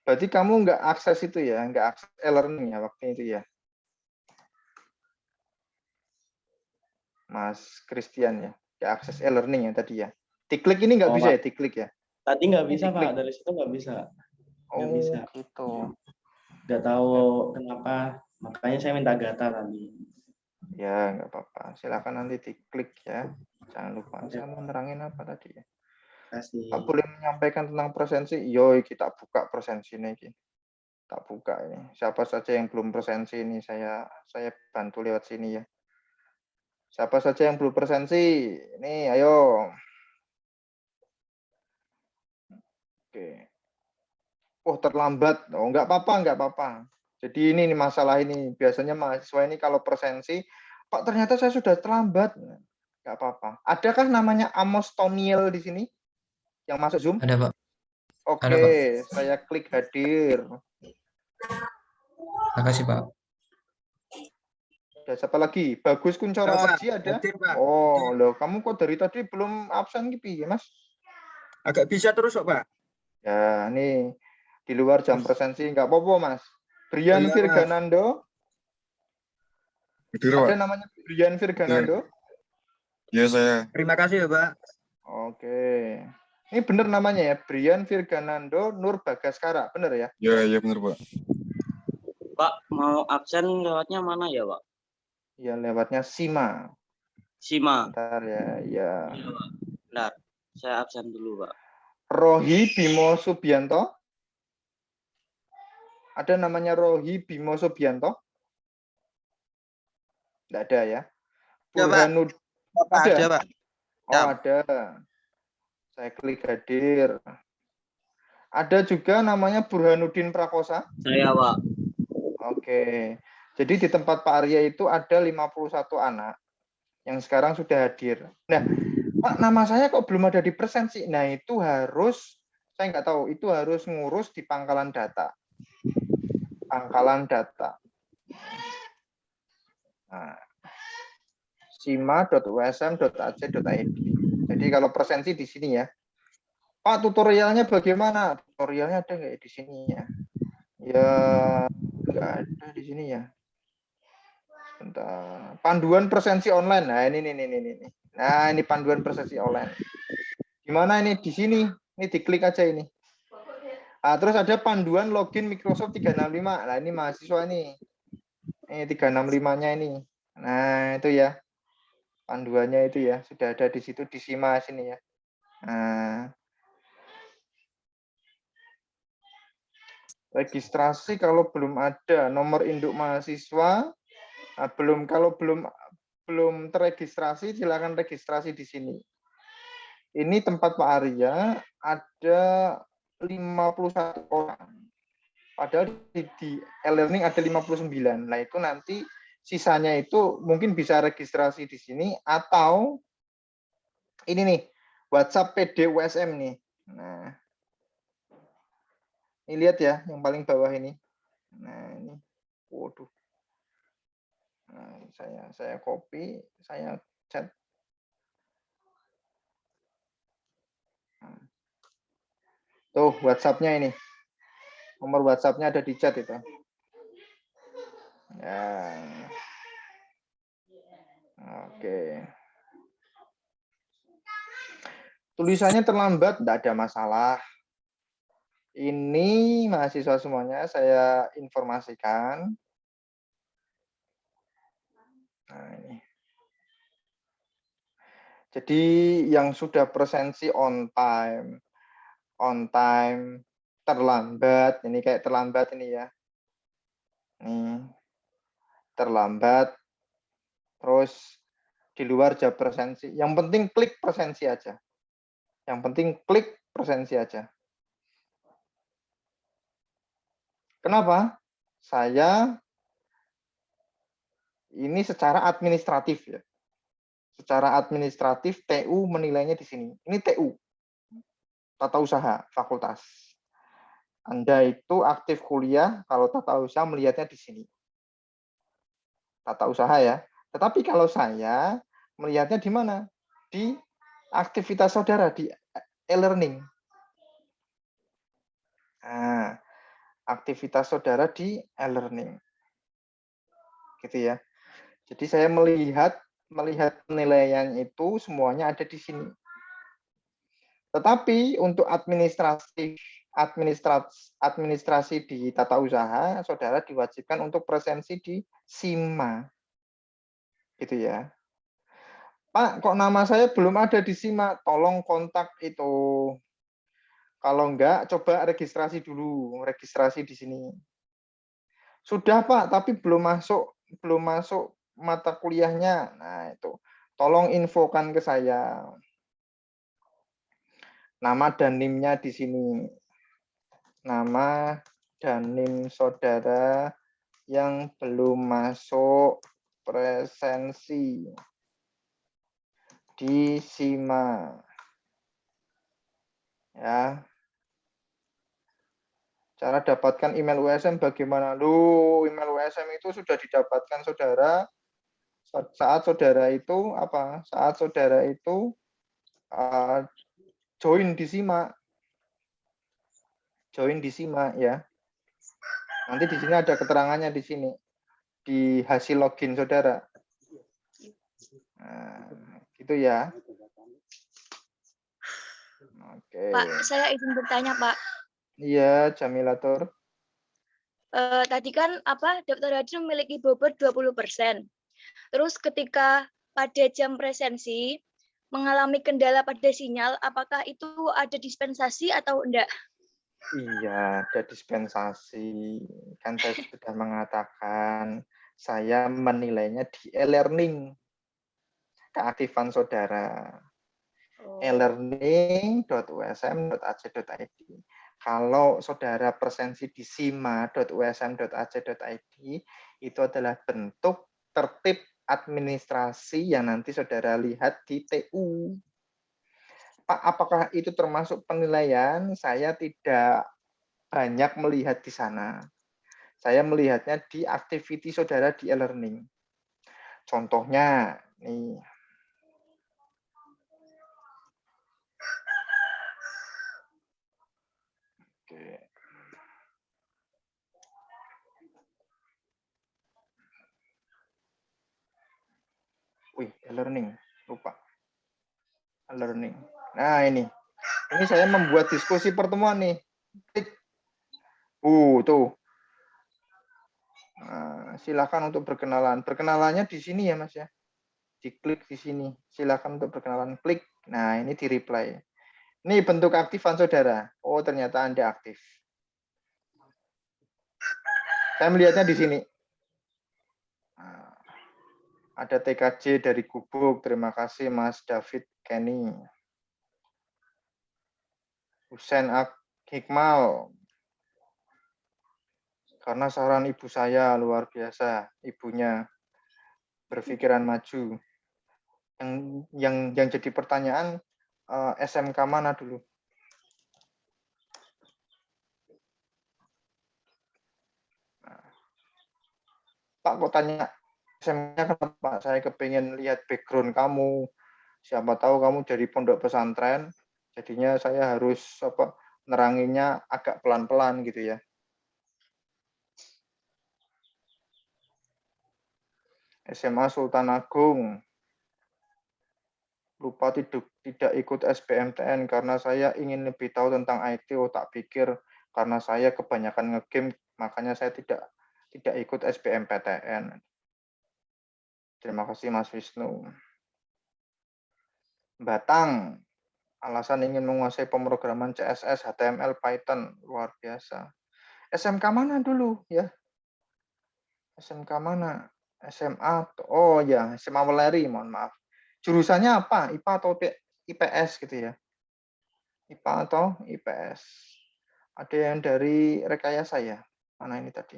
Berarti kamu nggak akses itu ya, nggak akses e-learning ya waktu itu ya? Mas Christian ya. Ya akses e-learning ya tadi ya. Diklik ini nggak Oh, bisa Pak. ya, diklik ya. Tadi nggak Ini bisa, Pak. diklik. Dari situ nggak bisa. Nggak Oh bisa. gitu. Nggak tahu kenapa. Makanya saya minta data tadi. Ya nggak apa-apa. Silakan nanti diklik ya. Jangan lupa. Saya mau nerangin apa tadi ya. Kasih. Pak boleh menyampaikan tentang presensi? Yoi, kita buka presensi ini. Tak buka ini. Siapa saja yang belum presensi ini saya bantu lewat sini ya. Siapa saja yang belum presensi? Ini ayo. Oke. Oh, terlambat. Oh, nggak apa-apa, nggak apa-apa. Jadi ini masalah ini. Biasanya mahasiswa ini kalau presensi, Pak ternyata saya sudah terlambat. Nggak apa-apa. Adakah namanya Amos Toniel di sini? Yang masuk Zoom? Ada, Pak. Oke, Ada, Pak. saya klik hadir. Makasih, Pak. Ada siapa lagi? Bagus Kuncoro Pak. Aji ada? Hadir, Pak. Oh, loh, kamu kok dari tadi belum absen gitu ya, Mas? Agak bisa terus kok, Pak. Ya, ini di luar jam presensi nggak apa-apa, Mas. Brian Iya, Mas. Virganando, Hadir, ada Pak. namanya Brian Virganando? Ya, saya. Terima kasih ya, Pak. Oke. Ini benar namanya ya, Brian Virganando Nur Bagaskara, benar ya? Ya, benar, Pak. Pak, mau absen lewatnya mana ya, Pak? Ya, lewatnya Sima. Sima. Bentar ya, ya. Iya, Pak. Bentar, saya absen dulu, Pak. Rohi Bimo Subianto. Ada namanya Rohi Bimo Subianto? Tidak ada ya. Ya, Pak. Burhanud Ada, Pak. Oh, ada. Saya klik hadir. Ada juga namanya Burhanuddin Prakosa. Saya, Pak. Oke. Jadi di tempat Pak Arya itu ada 51 anak yang sekarang sudah hadir. Nah, Pak, nama saya kok belum ada di presensi? Nah, itu harus, saya nggak tahu, itu harus ngurus di pangkalan data. Pangkalan data. Nah, sima.usm.ac.id. Jadi kalau presensi di sini ya. Pak, tutorialnya bagaimana? Tutorialnya ada nggak di sini ya? Ya, nggak ada di sini ya. Bentar. Panduan presensi online. Nah, ini. Nah, ini panduan presensi online. Gimana ini di sini? Ini diklik aja ini. Nah, terus ada panduan login Microsoft 365. Nah, ini mahasiswa ini. Ini 365-nya ini. Nah, itu ya. Panduannya itu ya, sudah ada di situ di Sima sini ya. Nah, registrasi kalau belum ada nomor induk mahasiswa, nah, kalau belum terregistrasi silakan registrasi di sini. Ini tempat Pak Arya ada 51 orang. Padahal di e-learning ada 59. Nah, itu nanti sisanya itu mungkin bisa registrasi di sini atau ini nih, WhatsApp PD USM nih. Nah, ini lihat ya, yang paling bawah ini. Nah, ini. Waduh. Nah, saya copy, saya chat. Tuh, WhatsApp-nya ini. Nomor WhatsApp-nya ada di chat itu. Ya. Oke. Tulisannya terlambat, tidak ada masalah. Ini mahasiswa semuanya saya informasikan. Nah, ini. Jadi yang sudah presensi on time, terlambat, ini kayak terlambat ini ya. Nih, terlambat, terus di luar jam presensi. Yang penting klik presensi aja. Yang penting klik presensi aja. Kenapa? Saya ini secara administratif ya. Secara administratif TU menilainya di sini. Ini TU, Tata Usaha, Fakultas. Anda itu aktif kuliah, kalau tata usaha melihatnya di sini. Tata usaha ya. Tetapi kalau saya melihatnya di mana? Di aktivitas saudara, di e-learning. Nah, aktivitas saudara di e-learning. Gitu ya. Jadi saya melihat melihat penilaian itu semuanya ada di sini. Tetapi untuk administrasi di tata usaha, saudara diwajibkan untuk presensi di SIMA. Gitu ya. Pak, kok nama saya belum ada di SIMA? Tolong kontak itu. Kalau enggak, coba registrasi dulu. Registrasi di sini. Sudah, Pak, tapi belum masuk mata kuliahnya. Nah, itu. Tolong infokan ke saya. Nama dan NIM-nya di sini. Nama dan NIM saudara yang belum masuk presensi di SIMA. Ya. Cara dapatkan email USM bagaimana? Loh, email USM itu sudah didapatkan saudara saat saudara itu apa? Saat saudara itu join di SIMA. Join di SIMA ya. Nanti di sini ada keterangannya di sini. Di hasil login saudara. Nah, gitu ya. Oke. Pak, saya izin bertanya, Pak. Iya, Jamilatur. Tadi kan Dr. Hadi memiliki bobot 20%. Terus ketika pada jam presensi mengalami kendala pada sinyal, apakah itu ada dispensasi atau enggak? Iya, ada dispensasi. Kan saya sudah mengatakan saya menilainya di e-learning. Keaktifan saudara. e-learning.usm.ac.id. Kalau saudara presensi di sima.usm.ac.id, itu adalah bentuk tertib administrasi yang nanti saudara lihat di TU. Pak, apakah itu termasuk penilaian? Saya tidak banyak melihat di sana. Saya melihatnya di activity saudara di e-learning. Contohnya, nih. Oke. Wih, e-learning. Lupa. E-learning. Nah, ini. Ini saya membuat diskusi pertemuan nih. Klik. Tuh. Nah, silakan untuk berkenalan. Perkenalannya di sini ya, Mas ya. Diklik di sini. Silakan untuk berkenalan. Klik. Nah, ini di reply. Ini bentuk aktifan saudara. Oh, ternyata Anda aktif. Saya melihatnya di sini. Nah, ada TKJ dari Gubuk. Terima kasih Mas David Kenny. Husain Hikmal. Karena saran ibu saya luar biasa. Ibunya berpikiran maju. Yang jadi pertanyaan, SMK mana dulu? Pak, kok tanya SMK kenapa? Saya kepengen lihat background kamu. Siapa tahu kamu dari pondok pesantren, jadinya saya harus neranginnya agak pelan-pelan gitu ya. SMA Sultan Agung. Lupa tidak ikut SBMTN karena saya ingin lebih tahu tentang IT. Tak pikir karena saya kebanyakan ngegame, makanya saya tidak ikut SBMPTN. Terima kasih Mas Wisnu. Batang, alasan ingin menguasai pemrograman CSS, HTML, Python, luar biasa. SMK mana dulu ya? SMK mana? SMA, oh ya, SMA Weleri, mohon maaf. Jurusannya apa? IPA atau IPS gitu ya? IPA atau IPS? Ada yang dari rekayasa ya? Mana ini tadi?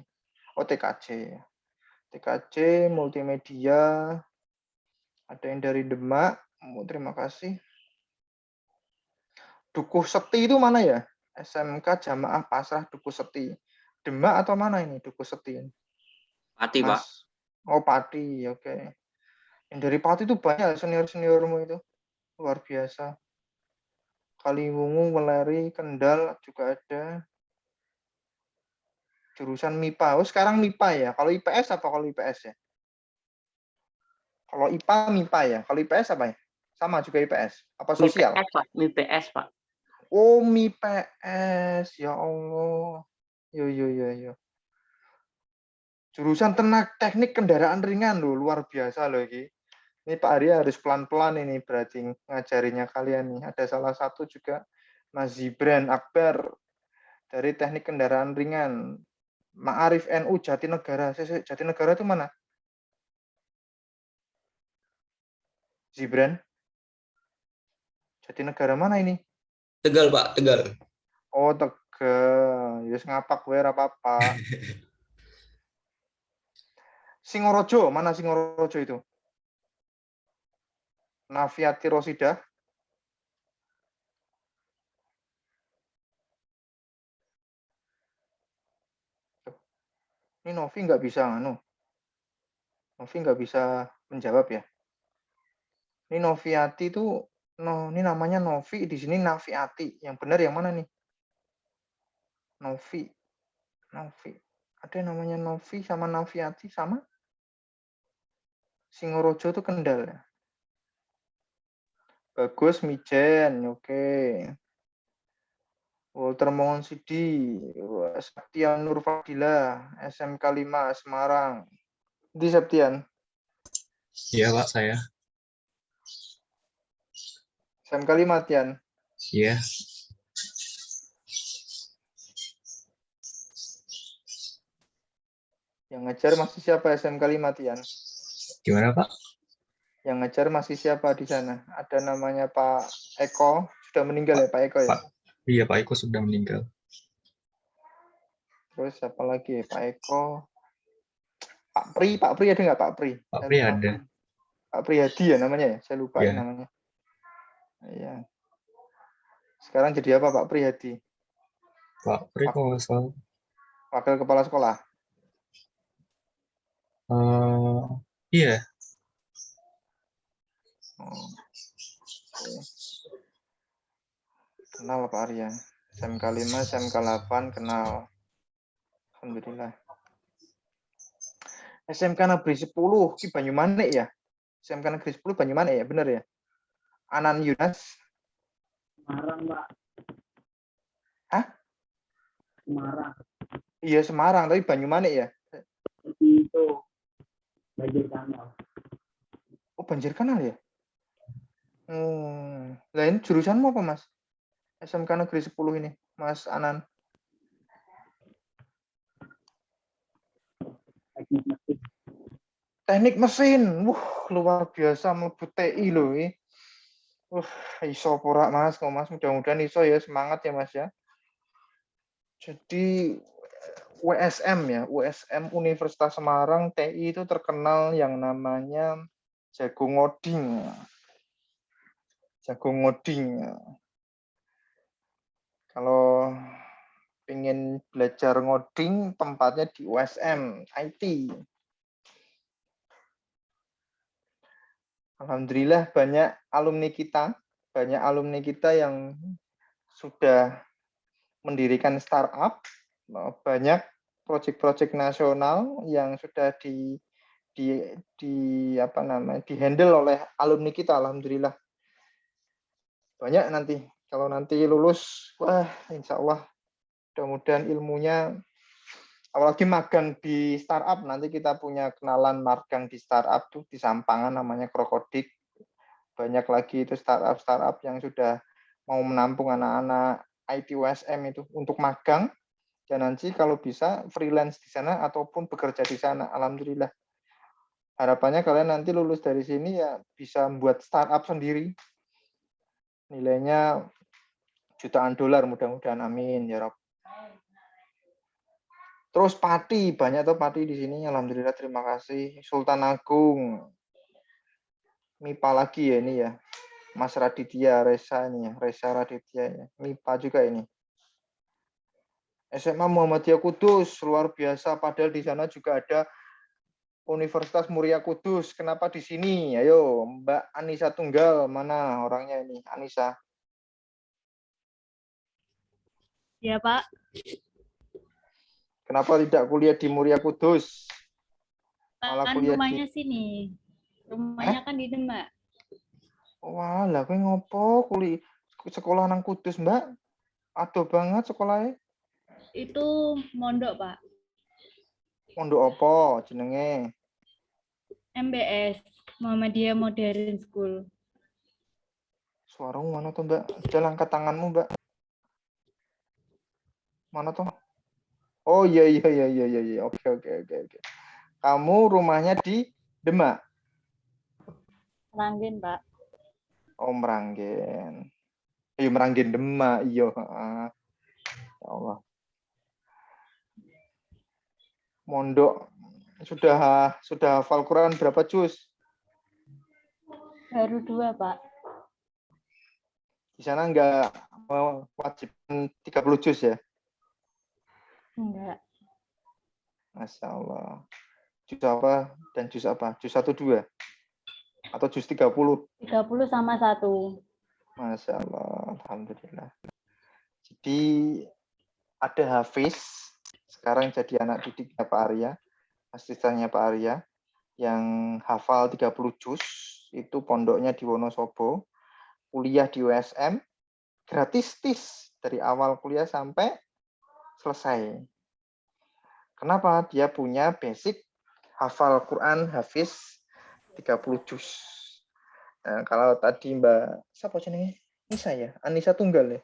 Oh, TKJ. TKJ, multimedia. Ada yang dari Demak. Terima kasih. Dukuh Seti itu mana ya? SMK Jamaah Pasrah Dukuh Seti. Demak atau mana ini Dukuh Seti? Pati, Mas. Pak. Oh, Pati, oke. Yang dari Pati itu banyak senior-seniormu itu. Luar biasa. Kaliwungu, Weleri, Kendal juga ada. Jurusan MIPA. Oh, sekarang MIPA ya. Kalau IPS apa kalau IPS ya? Kalau IPA, MIPA ya. Kalau IPS apa ya? Sama juga IPS. Apa sosial? MIPS, Pak. MIPS, Pak. Oh, MIPS. Ya Allah. Yo. Jurusan teknik kendaraan ringan loh, luar biasa loh ini. Ini Pak Arya harus pelan-pelan ini berarti ngajarinya kalian nih. Ada salah satu juga Mas Zibran Akbar dari teknik kendaraan ringan. Ma'arif NU Jatinegara. Jatinegara itu mana? Zibran? Jatinegara mana ini? Tegal, Pak, Tegal. Oh, Tegal. Yes, ngapak gue apa-apa. Singorojo, mana Singorojo itu? Nafiati Rosidah. Ini Novi nggak bisa, Novi nggak bisa menjawab ya. Ini Noviati itu, ini namanya Novi, di sini Nafiati. Yang benar yang mana nih? Novi. Ada yang namanya Novi sama Nafiati sama? Singorojo itu Kendal ya. Bagus, Mijen, oke. Walter Mongon Sidi, Septian Nurfadila, SMK 5 Semarang. Di Septian. Iya, Pak, saya. SMK 5, Tian. Iya. Yang ngejar masih siapa SMK 5, Tian? Gimana, Pak? Yang ngejar masih siapa di sana? Ada namanya Pak Eko, sudah meninggal ya Pak Eko ya? Iya, Pak Eko sudah meninggal. Terus apa lagi ya? Pak Eko. Pak Pri ada nggak Pak Pri? Pak Pri ada. Pak Priyadi ya namanya ya? Saya lupa ya namanya. Iya. Sekarang jadi apa Pak Priyadi? Pak Pri kalau salah. Wakil Kepala Sekolah? Iya. Kenal Pak Arya. SMK 5, SMK 8 kenal. Alhamdulillah. SMK Negeri 10 ki Banyumanik ya? SMK Negeri 10 Banyumanik ya, benar ya? Anan Yunas. Semarang, Pak. Hah? Semarang. Iya Semarang, tapi Banyumanik ya? Itu Banjir Kanal. Oh Banjir Kanal ya? Lain jurusanmu apa Mas? SMK Negeri 10 ini, Mas Anan. Teknik mesin. Luar biasa mlebu TI loh ini. Iso porak Mas, kok Mas mudah-mudahan iso ya, semangat ya Mas ya. Jadi USM ya, USM Universitas Semarang TI itu terkenal yang namanya jago ngoding. Kalau ingin belajar ngoding, tempatnya di USM IT. Alhamdulillah banyak alumni kita yang sudah mendirikan startup, banyak proyek-proyek nasional yang sudah di-handle oleh alumni kita, alhamdulillah. Banyak nanti, kalau nanti lulus, wah insya Allah mudah-mudahan ilmunya, apalagi magang di startup, nanti kita punya kenalan magang di startup tuh di Sampangan namanya Krokodik. Banyak lagi itu startup yang sudah mau menampung anak-anak IT USM itu untuk magang, dan nanti kalau bisa freelance di sana ataupun bekerja di sana. Alhamdulillah. Harapannya kalian nanti lulus dari sini ya bisa membuat startup sendiri. Nilainya jutaan dolar, mudah-mudahan, amin ya Rob. Terus Pati, banyak tuh Pati di sini, alhamdulillah, terima kasih. Sultan Agung, MIPA lagi ya ini ya, Mas Raditya, Reza ini ya, Reza Raditya ya, MIPA juga ini. SMA Muhammadiyah Kudus, luar biasa, padahal di sana juga ada Universitas Muria Kudus. Kenapa di sini? Ayo, Mbak Anissa Tunggal, mana orangnya ini? Anissa. Ya, Pak. Kenapa tidak kuliah di Muria Kudus? Malah Kan kuliah rumahnya di... sini. Rumahnya kan di Demak. Wah, lah kowe ngopo sekolah nang Kudus, Mbak? Adoh banget sekolahnya. Itu mondok, Pak. Mondok apa jenenge? MBS, Muhammadiyah Modern School. Suaramu mana tuh, Mbak? Jangan angkat tanganmu, Mbak. Mana tuh? Oh iya. Oke. Kamu rumahnya di Demak? Meranggen, Pak. Oh, Meranggen. Meranggen Demak, iya. Ya Allah. Mondok sudah hafal Quran berapa juz? Baru 2, Pak. Di sana enggak wajib 30 juz ya? Enggak. Masya Allah. Juz apa dan juz apa? Juz 1, 2? Atau juz 30? 30 sama 1. Masya Allah. Alhamdulillah. Jadi ada Hafiz, sekarang jadi anak didiknya Pak Arya, asistennya Pak Arya, yang hafal 30 juz, itu pondoknya di Wonosobo, kuliah di USM, gratis tis dari awal kuliah sampai selesai. Kenapa? Dia punya basic hafal Quran, Hafiz 30 juz. Nah, kalau tadi Mbak, siapa jenenge? Nisa ya? Anissa Tunggal ya?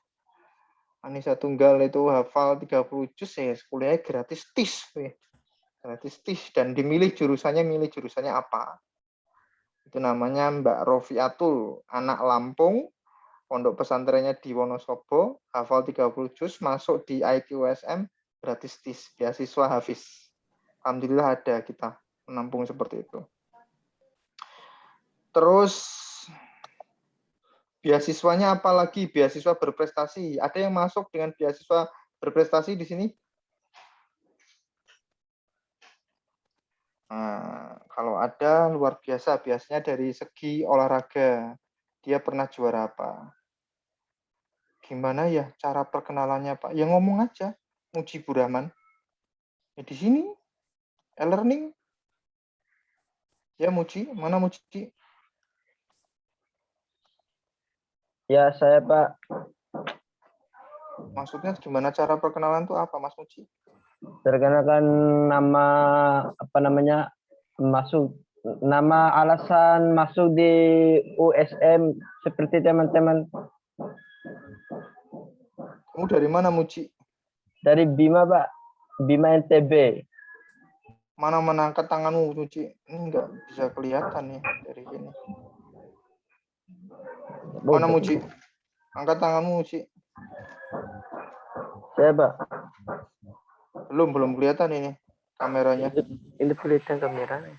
Anissa Tunggal itu hafal 30 juz ya, kuliahnya gratis tis. Gratis tis, dan milih jurusannya apa. Itu namanya Mbak Rofiatul, anak Lampung, pondok pesantrennya di Wonosobo, hafal 30 juz, masuk di IQSM, gratis tis, beasiswa Hafiz. Alhamdulillah ada kita menampung seperti itu. Terus beasiswanya apa lagi? Beasiswa berprestasi. Ada yang masuk dengan beasiswa berprestasi di sini? Nah, kalau ada luar biasa, biasanya dari segi olahraga. Dia pernah juara apa? Gimana ya cara perkenalannya, Pak? Ya ngomong aja, Mujibur Rahman. Ya di sini, e-learning. Ya Muji, mana Muji? Ya, saya Pak. Maksudnya gimana cara perkenalan itu apa, Mas Muji? Perkenalkan nama nama alasan masuk di USM seperti teman-teman. Kamu dari mana, Muji? Dari Bima, Pak. Bima NTB. Mana angkat tanganmu, Muji? Ini enggak bisa kelihatan nih dari sini. Mana Muji? Angkat tanganmu, Muji. Saya, Pak. Belum kelihatan ini kameranya. Ini kelihatan kameranya.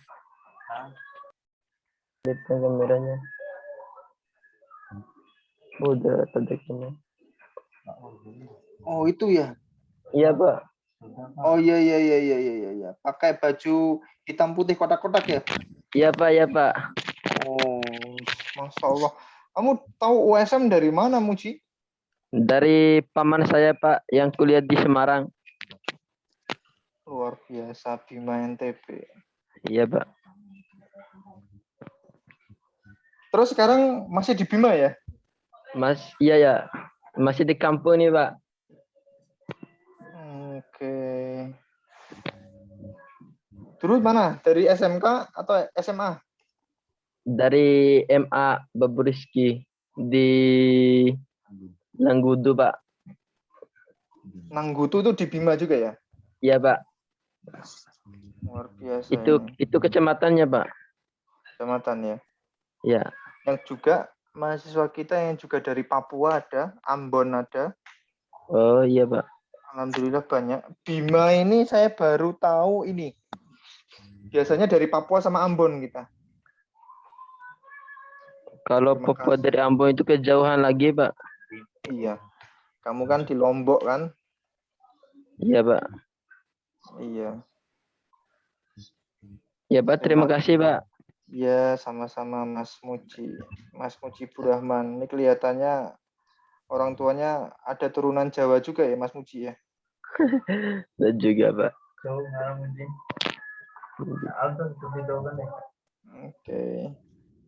Kelihatan kameranya. Udah terdekat. Oh, itu ya? Iya, Pak. Oh iya. Pakai baju hitam putih kotak-kotak ya? Iya, Pak, ya, Pak. Oh, Masya Allah. Kamu tahu USM dari mana, Muji? Dari paman saya, Pak, yang kuliah di Semarang. Luar biasa, Bima NTB. Iya, Pak. Terus sekarang masih di Bima ya? Iya ya. Masih di kampung nih, Pak. Oke. Terus mana? Dari SMK atau SMA? Dari MA Baburiski di Langgudu, Pak. Nanggutu itu di Bima juga ya? Iya, Pak. Luar biasa. Itu kecamatannya, Pak. Kecamatan ya? Iya. Yang juga mahasiswa kita yang juga dari Papua ada, Ambon ada. Oh iya, Pak. Alhamdulillah banyak. Bima ini saya baru tahu ini. Biasanya dari Papua sama Ambon kita. Kalau Papua dari Ambon itu kejauhan lagi, Pak. Iya. Kamu kan di Lombok kan? Iya, Pak. Iya. Ya, Pak. Terima kasih, Pak. Ya, sama-sama Mas Muji. Mas Mujibur Rahman. Ini kelihatannya orang tuanya ada turunan Jawa juga ya, Mas Muji ya? Dan juga, Pak. Oke.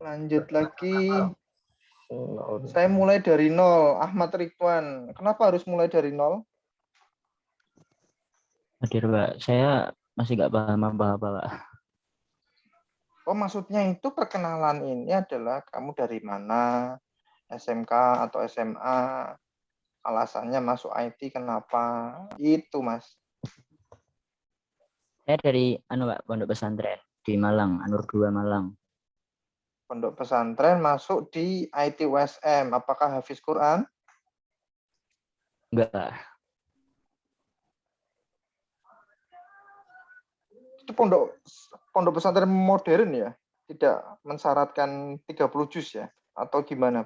Lanjut lagi. Saya mulai dari nol. Ahmad Ridwan. Kenapa harus mulai dari nol? Hadir, Pak. Saya masih nggak paham apa-apa, Pak. Oh, maksudnya itu perkenalan ini adalah kamu dari mana? SMK atau SMA? Alasannya masuk IT kenapa? Itu, Mas. Saya dari Pak, Pondok Pesantren di Malang, Anur 2 Malang. Pondok pesantren masuk di IT USM. Apakah hafiz Quran? Enggak, Pak. Itu pondok pesantren modern ya? Tidak mensyaratkan 30 juz ya? Atau gimana?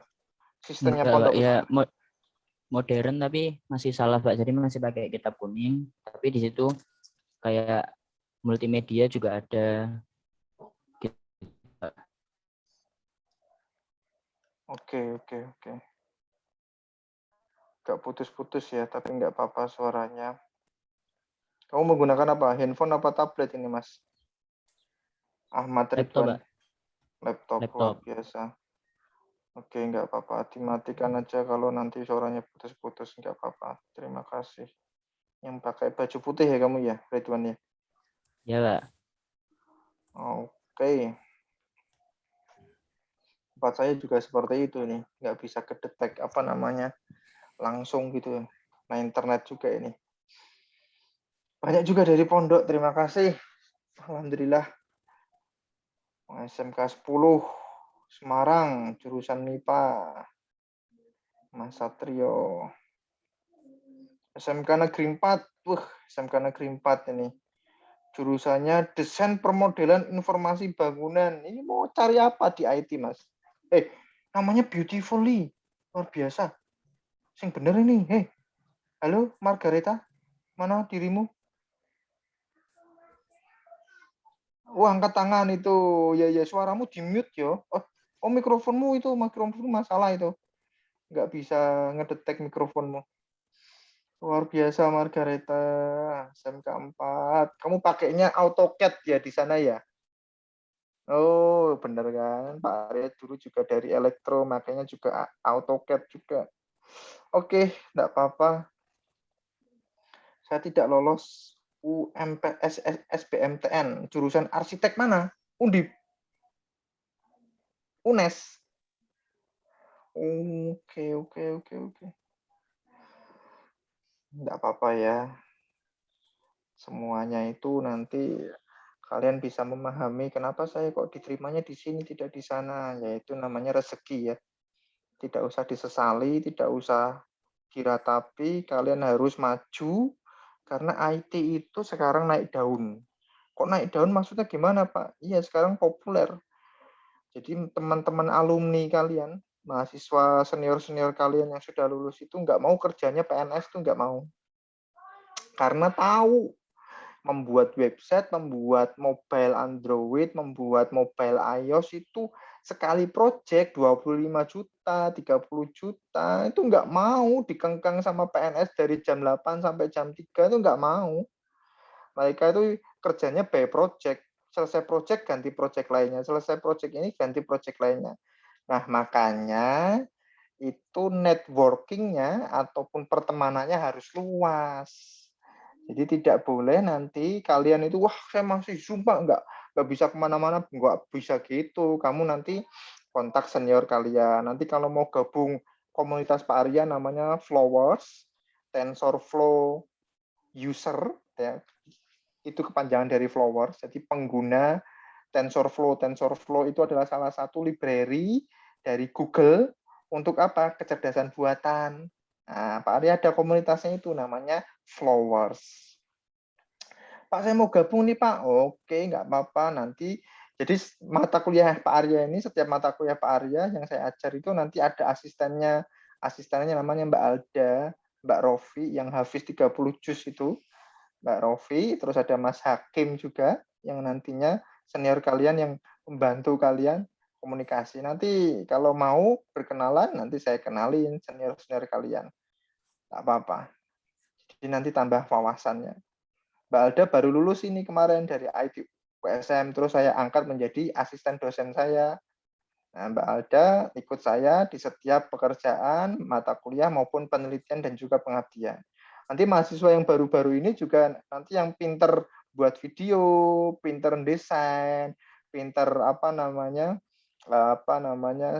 Sistemnya Enggak, pondok Pak. Ya, pesantren? modern tapi masih salah, Pak. Jadi masih pakai kitab kuning, tapi di situ kayak multimedia juga ada. Oke. Gak putus-putus ya, tapi nggak apa-apa suaranya. Kamu menggunakan apa? Handphone apa tablet ini, Mas? Ahmad Ridwan. Laptop, Pak. Laptop. Biasa. Oke, nggak apa-apa. Dimatikan aja kalau nanti suaranya putus-putus. Nggak apa-apa. Terima kasih. Yang pakai baju putih ya kamu ya, Ridwan ya? Ya, Pak. Oke. Tempat saya juga seperti itu nih. Nggak bisa kedetek apa namanya langsung gitu. Nah, internet juga ini. Banyak juga dari pondok. Terima kasih. Alhamdulillah. SMK 10 Semarang, jurusan MIPA. Mas Satrio. SMK Negeri 4. SMK Negeri 4 ini. Jurusannya Desain Permodelan Informasi Bangunan. Ini mau cari apa di IT, Mas? Namanya Beautifully. Luar biasa. Sing bener ini. Halo, Margareta. Mana dirimu? Angkat tangan itu. Ya, suaramu di-mute yo. Oh, mikrofonmu masalah itu. Nggak bisa ngedetek mikrofonmu. Luar biasa, Margareta. SMK 4. Kamu pakainya AutoCAD ya di sana ya? Oh, bener kan? Pak Arya dulu juga dari elektro, makanya juga AutoCAD juga. Oke, enggak apa-apa. Saya tidak lolos UMPS SBMTN. Jurusan arsitek mana? Undip. UNES. Oke. Enggak apa-apa ya. Semuanya itu nanti kalian bisa memahami kenapa saya kok diterimanya di sini tidak di sana, yaitu namanya rezeki ya. Tidak usah disesali, tidak usah diratapi, kalian harus maju karena IT itu sekarang naik daun. Kok naik daun maksudnya gimana, Pak? Iya, sekarang populer. Jadi teman-teman alumni kalian, mahasiswa senior-senior kalian yang sudah lulus itu nggak mau kerjanya PNS itu nggak mau. Karena tahu membuat website, membuat mobile Android, membuat mobile iOS itu sekali project 25 juta, 30 juta, itu nggak mau dikengkang sama PNS dari jam 8 sampai jam 3, itu nggak mau. Mereka itu kerjanya by project. Selesai project, ganti project lainnya. Selesai project ini, ganti project lainnya. Nah, makanya itu networking-nya ataupun pertemanannya harus luas. Jadi tidak boleh nanti kalian itu, saya masih Zoom Pak, nggak bisa kemana-mana, nggak bisa gitu. Kamu nanti kontak senior kalian. Nanti kalau mau gabung komunitas Pak Arya namanya Flowers, TensorFlow User, ya, itu kepanjangan dari Flowers. Jadi pengguna TensorFlow. TensorFlow itu adalah salah satu library dari Google untuk apa? Kecerdasan buatan. Nah, Pak Arya ada komunitasnya itu namanya Flowers. Pak, saya mau gabung nih, Pak. Oke, nggak apa-apa. Nanti, jadi mata kuliah Pak Arya ini, setiap mata kuliah Pak Arya yang saya ajar itu nanti ada asistennya. Asistennya namanya Mbak Alda, Mbak Rofi, yang hafiz 30 juz itu. Mbak Rofi, terus ada Mas Hakim juga, yang nantinya senior kalian yang membantu kalian komunikasi. Nanti kalau mau berkenalan, nanti saya kenalin senior-senior kalian. Nggak apa-apa. Jadi nanti tambah wawasannya. Mbak Alda baru lulus ini kemarin dari IT USM, terus saya angkat menjadi asisten dosen saya. Nah, Mbak Alda ikut saya di setiap pekerjaan, mata kuliah maupun penelitian dan juga pengabdian. Nanti mahasiswa yang baru-baru ini juga nanti yang pinter buat video, pinter desain, pinter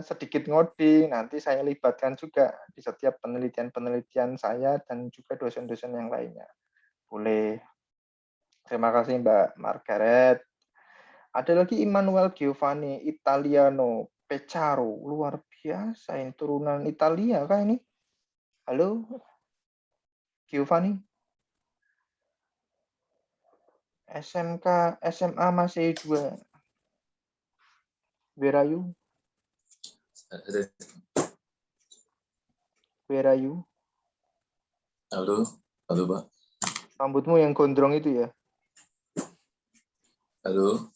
sedikit ngoding, nanti saya libatkan juga di setiap penelitian-penelitian saya dan juga dosen-dosen yang lainnya. Boleh. Terima kasih Mbak Margaret. Ada lagi Immanuel Giovanni Italiano Pecaro, luar biasa, ini turunan Italia kah ini? Halo, Giovanni. SMK, SMA masih 2. Where are you? Where are you? Halo, halo Pak. Rambutmu yang gondrong itu ya? Halo.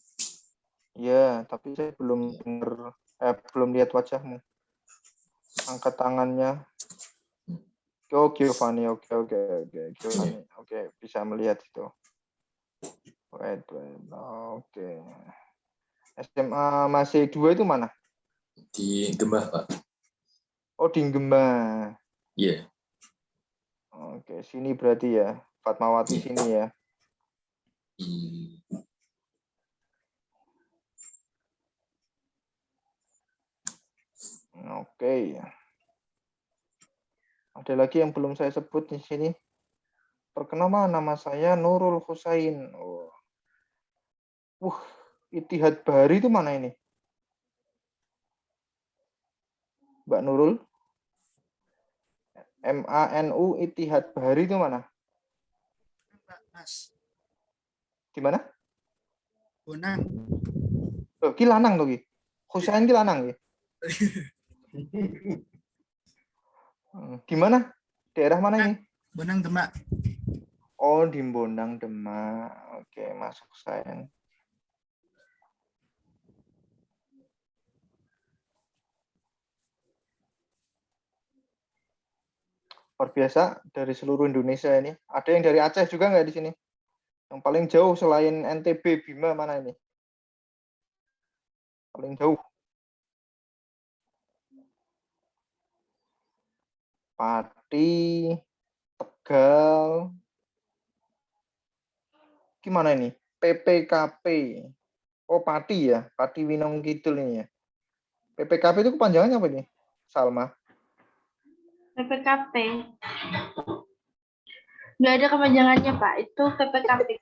Ya, tapi saya belum dengar, belum lihat wajahmu. Angkat tangannya. Oh, Giovanni, oke, Giovanni, oke, bisa melihat itu. Wait, oke. SMA masih 2 itu mana? Di Gembah, Pak. Oh, di Gembah. Iya. Oke, sini berarti ya, Fatmawati sini ya. Oke. Ada lagi yang belum saya sebut di sini. Perkenalkan, nama saya Nurul Husain. Oh. Ittihad Bahari itu mana ini? Mbak Nurul? MANU Ittihad Bahari itu mana? Mas. Di mana? Bonang. Oh, ki lanang tuh ki. Husain ki lanang ki. Di mana? Daerah mana ini? Bonang Demak. Oh, di Bonang Demak. Oke, masuk saya. Luar biasa dari seluruh Indonesia ini. Ada yang dari Aceh juga nggak di sini? Yang paling jauh selain NTB, Bima mana ini? Paling jauh. Pati, Tegal. Gimana ini? PPKP. Oh, Pati ya. Pati Winong Kidul ini ya. PPKP itu kepanjangannya apa ini? Salma. PPKP. Nggak ada kepanjangannya, Pak. Itu PPKP.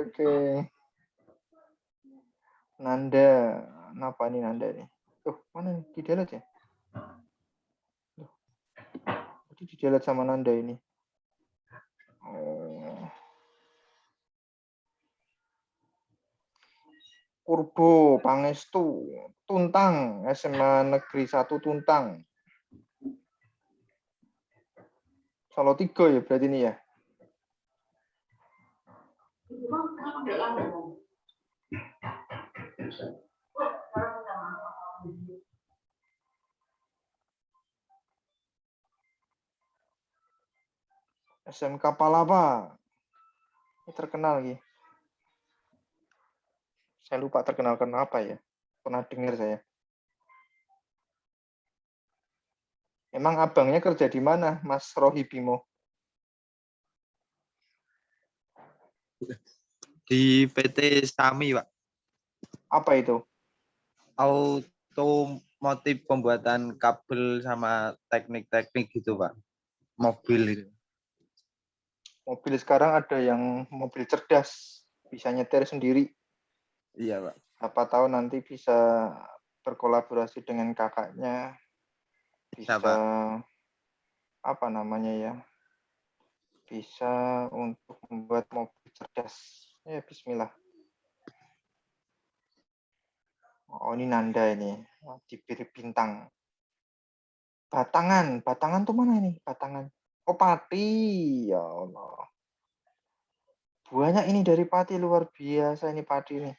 Oke. Nanda. Kenapa nih Nanda nih? Mana nih? Di delete ya? Jadi di delete sama Nanda ini. Oh. Purbo, Pangestu, Tuntang, SMA Negeri 1 Tuntang. Solo 3 ya berarti ini ya. SMK Palapa. Ini terkenal lagi. Saya lupa terkenal karena apa ya. Pernah dengar saya. Emang abangnya kerja di mana, Mas Rohi Bimo? Di PT Sami, Pak. Apa itu? Otomotif pembuatan kabel sama teknik-teknik gitu, Pak. Mobil itu. Mobil sekarang ada yang mobil cerdas, bisa nyetir sendiri. Iya, Pak. Siapa tahu nanti bisa berkolaborasi dengan kakaknya. Bisa apa namanya ya? Bisa untuk membuat mobil cerdas. Ya, bismillah. Oh, ini Nanda ini. Di Bintang. Batangan. Batangan tuh mana ini? Batangan. Oh, Pati. Ya Allah. Banyak ini dari Pati, luar biasa ini Pati nih.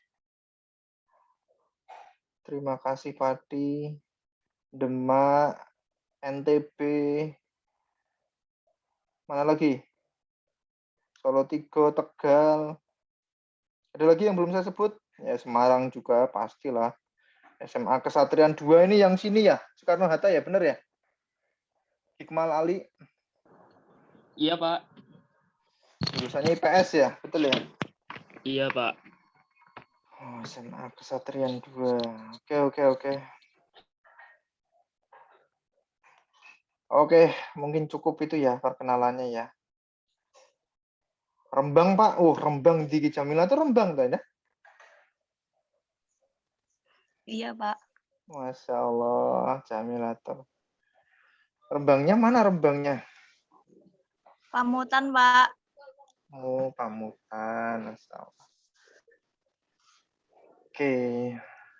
Terima kasih Pati. Demak, NTB. Mana lagi? Solo 3, Tegal. Ada lagi yang belum saya sebut? Ya, Semarang juga pastilah. SMA Kesatrian 2 ini yang sini ya, Soekarno-Hatta ya, benar ya? Hikmal Ali. Iya, Pak. Jurusannya IPS ya, betul ya? Iya, Pak. Oh, SMA Kesatrian 2. Oke. Oke, mungkin cukup itu ya perkenalannya ya. Rembang, Pak. Rembang di Jamila itu Rembang kan ya? Iya, Pak. Masya Allah, Jamila tuh. Rembangnya mana Rembangnya? Pamutan, Pak. Oh, Pamutan. Masya Allah. Oke,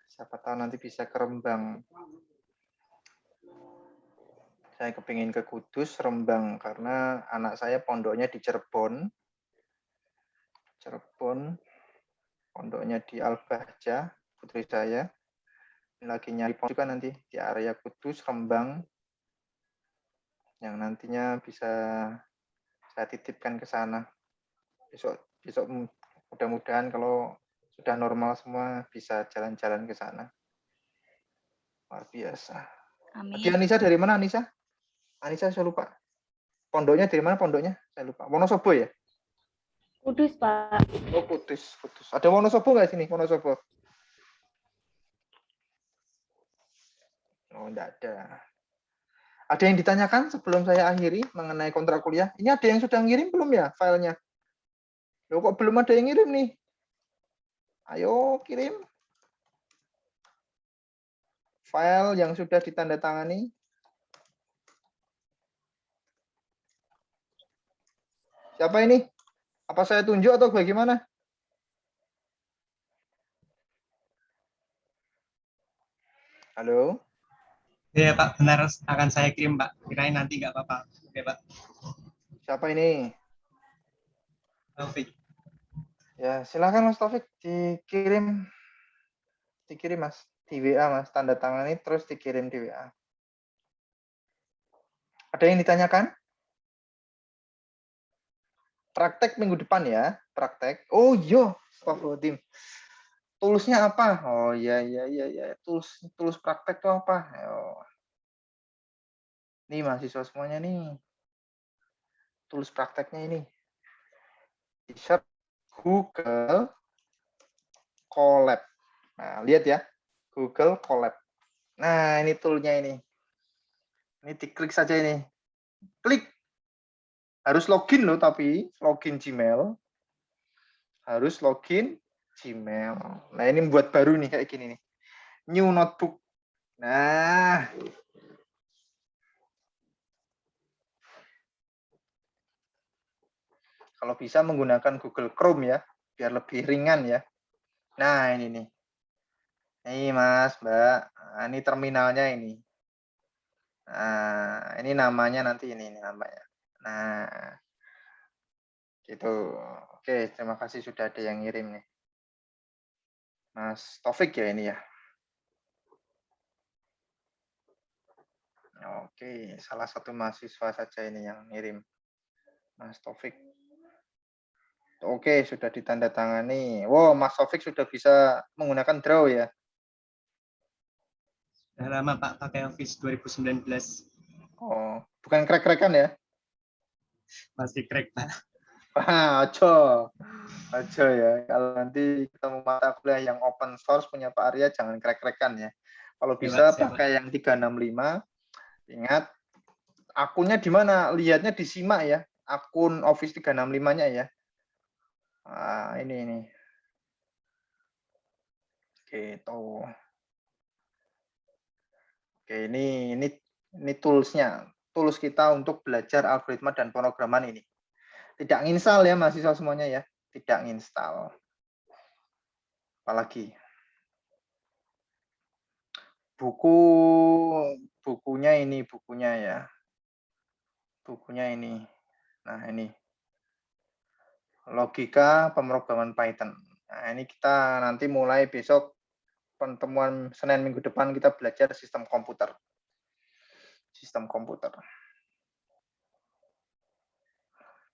siapa tahu nanti bisa ke Rembang. Saya kepingin ke Kudus, Rembang, karena anak saya pondoknya di Cirebon. Pondoknya di Al-Bahjah, putri saya. Lagi nyari pondok juga nanti di area Kudus, Rembang, yang nantinya bisa saya titipkan ke sana. Besok mudah-mudahan kalau sudah normal semua bisa jalan-jalan ke sana. Luar biasa. Amin. Tadi Anissa dari mana Anissa? Anissa saya lupa. Pondoknya dari mana pondoknya? Saya lupa. Wonosobo ya? Kudus, Pak. Oh, Kudus. Ada Wonosobo nggak sini? Wonosobo? Oh, enggak ada. Ada yang ditanyakan sebelum saya akhiri mengenai kontrak kuliah? Ini ada yang sudah ngirim belum ya filenya? Loh, kok belum ada yang ngirim nih? Ayo kirim. File yang sudah ditandatangani. Siapa ini? Apa saya tunjuk atau bagaimana? Halo? Iya Pak, benar akan saya kirim Pak. Kirain nanti nggak apa-apa. Oke Pak. Siapa ini? Taufik. Ya, silakan Mas Taufik dikirim Mas di WA Mas, tanda tangani terus dikirim di WA. Ada yang ditanyakan? Praktek minggu depan ya, praktek. Oh iya, Astagfirullahaladzim. Toolsnya apa? Oh iya. Tools praktek itu apa? Oh. Nih mahasiswa semuanya nih. Tools prakteknya ini. Search Google Colab. Nah, lihat ya. Google Colab. Nah, ini toolnya ini. Ini diklik saja ini. Klik. Harus login loh, tapi login Gmail. Harus login Gmail. Nah, ini buat baru nih kayak gini nih. New notebook. Nah. Kalau bisa menggunakan Google Chrome ya, biar lebih ringan ya. Nah, ini nih. Nih Mas, Mbak. Nah, ini terminalnya ini. Nah, ini namanya nanti ini namanya. Nah, gitu. Oke, terima kasih sudah ada yang ngirim nih. Mas Taufik ya ini ya. Oke, salah satu mahasiswa saja ini yang ngirim. Mas Taufik. Oke, sudah ditandatangani. Wow, Mas Taufik sudah bisa menggunakan Draw ya. Sudah lama Pak pakai Office 2019. Oh, bukan crack-crackan ya? Masih crack Pak. Wah, ojo ya. Kalau nanti ketemu mata kuliah yang open source punya Pak Arya, jangan crack-crackan ya. Kalau bisa pakai yang 365. Ingat, akunnya di mana? Lihatnya di simak ya. Akun Office 365-nya ya. Nah, ini. Gitu. Oke, ini tools-nya. Tools kita untuk belajar algoritma dan pemrograman ini. Tidak nginstal ya mahasiswa semuanya ya. Tidak nginstal. Apalagi bukunya ya. Bukunya ini. Nah, ini. Logika pemrograman Python. Nah, ini kita nanti mulai besok pertemuan Senin minggu depan kita belajar sistem komputer. Sistem komputer.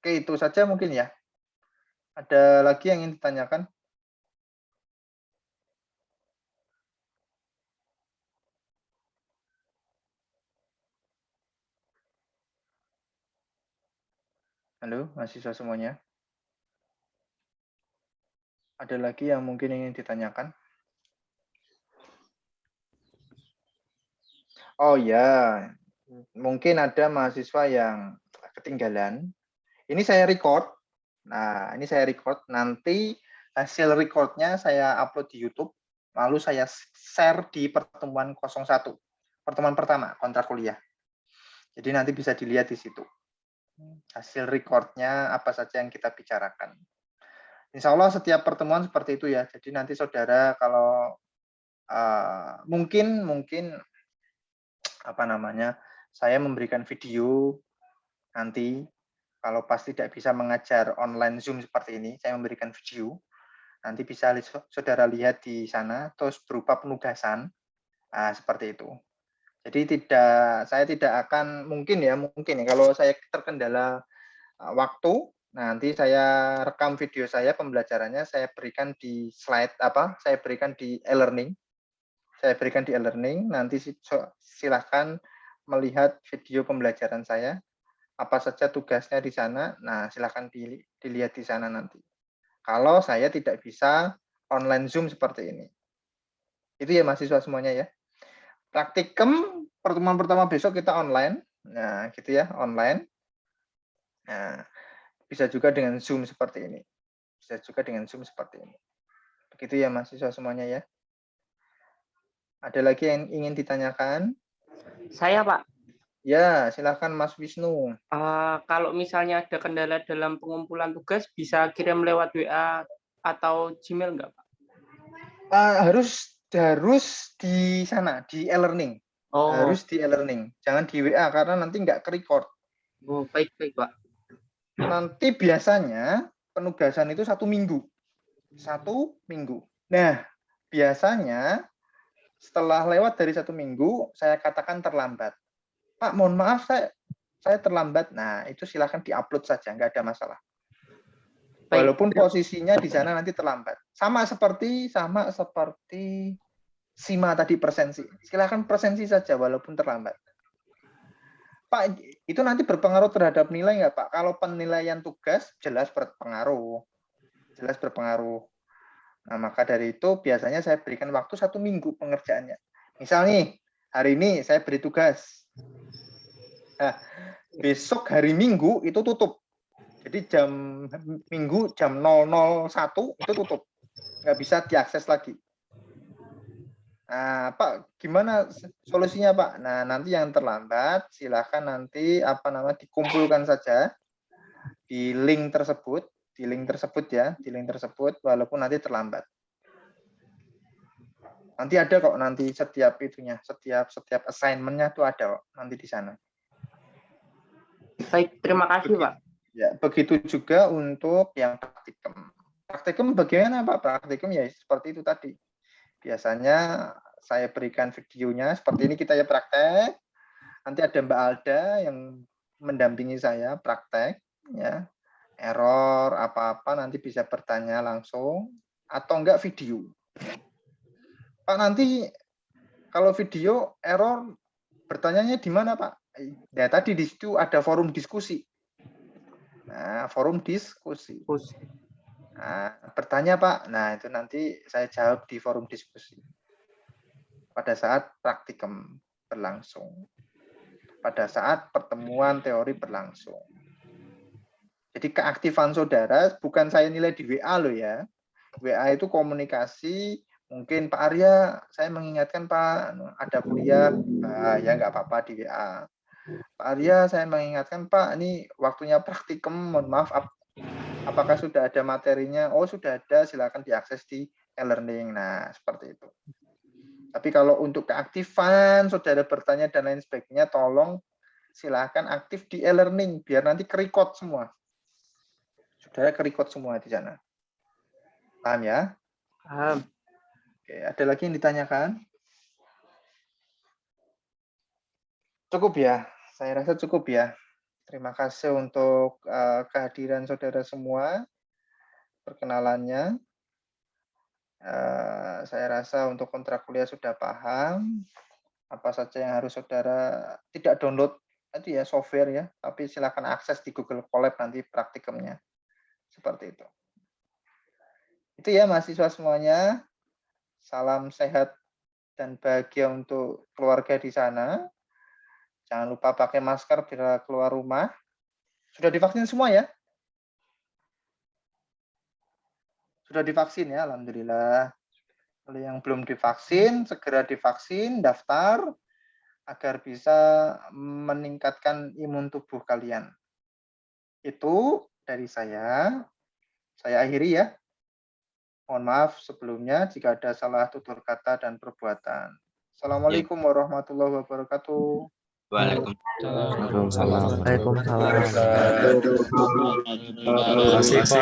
Oke, itu saja mungkin ya. Ada lagi yang ingin ditanyakan? Halo, mahasiswa semuanya. Ada lagi yang mungkin ingin ditanyakan? Oh ya, mungkin ada mahasiswa yang ketinggalan. Ini saya record. Nah, ini saya record. Nanti hasil recordnya saya upload di YouTube. Lalu saya share di pertemuan 01. Pertemuan pertama, kontrak kuliah. Jadi nanti bisa dilihat di situ. Hasil recordnya apa saja yang kita bicarakan. Insya Allah setiap pertemuan seperti itu ya. Jadi nanti saudara kalau mungkin apa namanya, saya memberikan video nanti kalau pas tidak bisa mengajar online Zoom seperti ini, saya memberikan video. Nanti bisa saudara lihat di sana, terus berupa penugasan, seperti itu. Jadi saya tidak akan mungkin ya kalau saya terkendala waktu, nanti saya rekam video saya pembelajarannya, saya berikan di slide saya berikan di e-learning. Saya berikan di e-learning, nanti silahkan melihat video pembelajaran saya. Apa saja tugasnya di sana, nah silahkan dilihat di sana nanti. Kalau saya tidak bisa online Zoom seperti ini. Itu ya mahasiswa semuanya ya. Praktikum pertemuan pertama besok kita online. Nah, gitu ya, online. Nah, bisa juga dengan Zoom seperti ini. Bisa juga dengan Zoom seperti ini. Begitu ya mahasiswa semuanya ya. Ada lagi yang ingin ditanyakan? Saya, Pak. Ya, silakan Mas Wisnu. Kalau misalnya ada kendala dalam pengumpulan tugas, bisa kirim lewat WA atau Gmail nggak, Pak? Harus di sana, di e-learning. Harus di e-learning. Jangan di WA, karena nanti nggak ke-record. Oh, baik, Pak. Nanti biasanya penugasan itu 1 minggu. 1 minggu. Nah, biasanya setelah lewat dari 1 minggu, saya katakan terlambat. Pak, mohon maaf, saya terlambat. Nah, itu silakan di-upload saja, nggak ada masalah. Walaupun posisinya di sana nanti terlambat. Sama seperti Sima tadi presensi. Silakan presensi saja walaupun terlambat. Pak, itu nanti berpengaruh terhadap nilai nggak, Pak? Kalau penilaian tugas jelas berpengaruh. Jelas berpengaruh. Nah, maka dari itu biasanya saya berikan waktu 1 minggu pengerjaannya. Misal nih, hari ini saya beri tugas. Nah, besok hari Minggu itu tutup. Jadi Minggu jam 001 itu tutup. Nggak bisa diakses lagi. Nah, Pak, gimana solusinya, Pak? Nah, nanti yang terlambat silahkan nanti dikumpulkan saja di link tersebut, ya, di link tersebut walaupun nanti terlambat. Nanti ada kok nanti setiap assignment-nya tuh ada kok nanti di sana. Baik, terima kasih, Pak. Ya, begitu juga untuk yang praktikum. Praktikum bagaimana, Pak? Praktikum ya seperti itu tadi. Biasanya saya berikan videonya seperti ini, kita ya praktek. Nanti ada Mbak Alda yang mendampingi saya praktek, ya. Error apa-apa nanti bisa bertanya langsung atau enggak video. Pak, nanti kalau video error bertanyanya di mana, Pak? Ya tadi di situ ada forum diskusi. Nah, forum diskusi. Nah, bertanya, Pak. Nah, itu nanti saya jawab di forum diskusi. Pada saat praktikum berlangsung. Pada saat pertemuan teori berlangsung. Jadi keaktifan saudara bukan saya nilai di WA loh ya. WA itu komunikasi. Mungkin Pak Arya, saya mengingatkan Pak, ada kuliah, ya nggak apa-apa di WA. Pak Arya, saya mengingatkan Pak, ini waktunya praktikum, mohon maaf, apakah sudah ada materinya? Oh sudah ada, silakan diakses di e-learning. Nah seperti itu. Tapi kalau untuk keaktifan, saudara bertanya dan lain sebagainya, tolong silakan aktif di e-learning, biar nanti ke-record semua. Saudara ke-record semua di sana. Paham ya? Paham. Oke, ada lagi yang ditanyakan? Cukup ya, saya rasa cukup ya. Terima kasih untuk kehadiran saudara semua. perkenalannya. Saya rasa untuk kontrak kuliah sudah paham. Apa saja yang harus saudara tidak download itu ya software ya, tapi silakan akses di Google Colab nanti praktikumnya. Seperti itu. Itu ya mahasiswa semuanya. Salam sehat dan bahagia untuk keluarga di sana. Jangan lupa pakai masker bila keluar rumah. Sudah divaksin semua ya? Sudah divaksin ya, alhamdulillah. Kalau yang belum divaksin, segera divaksin, daftar agar bisa meningkatkan imun tubuh kalian. Itu dari saya. Saya akhiri ya. Mohon maaf sebelumnya jika ada salah tutur kata dan perbuatan. Assalamualaikum warahmatullahi wabarakatuh. Waalaikumsalam. Waalaikumsalam. Terima kasih, Pak.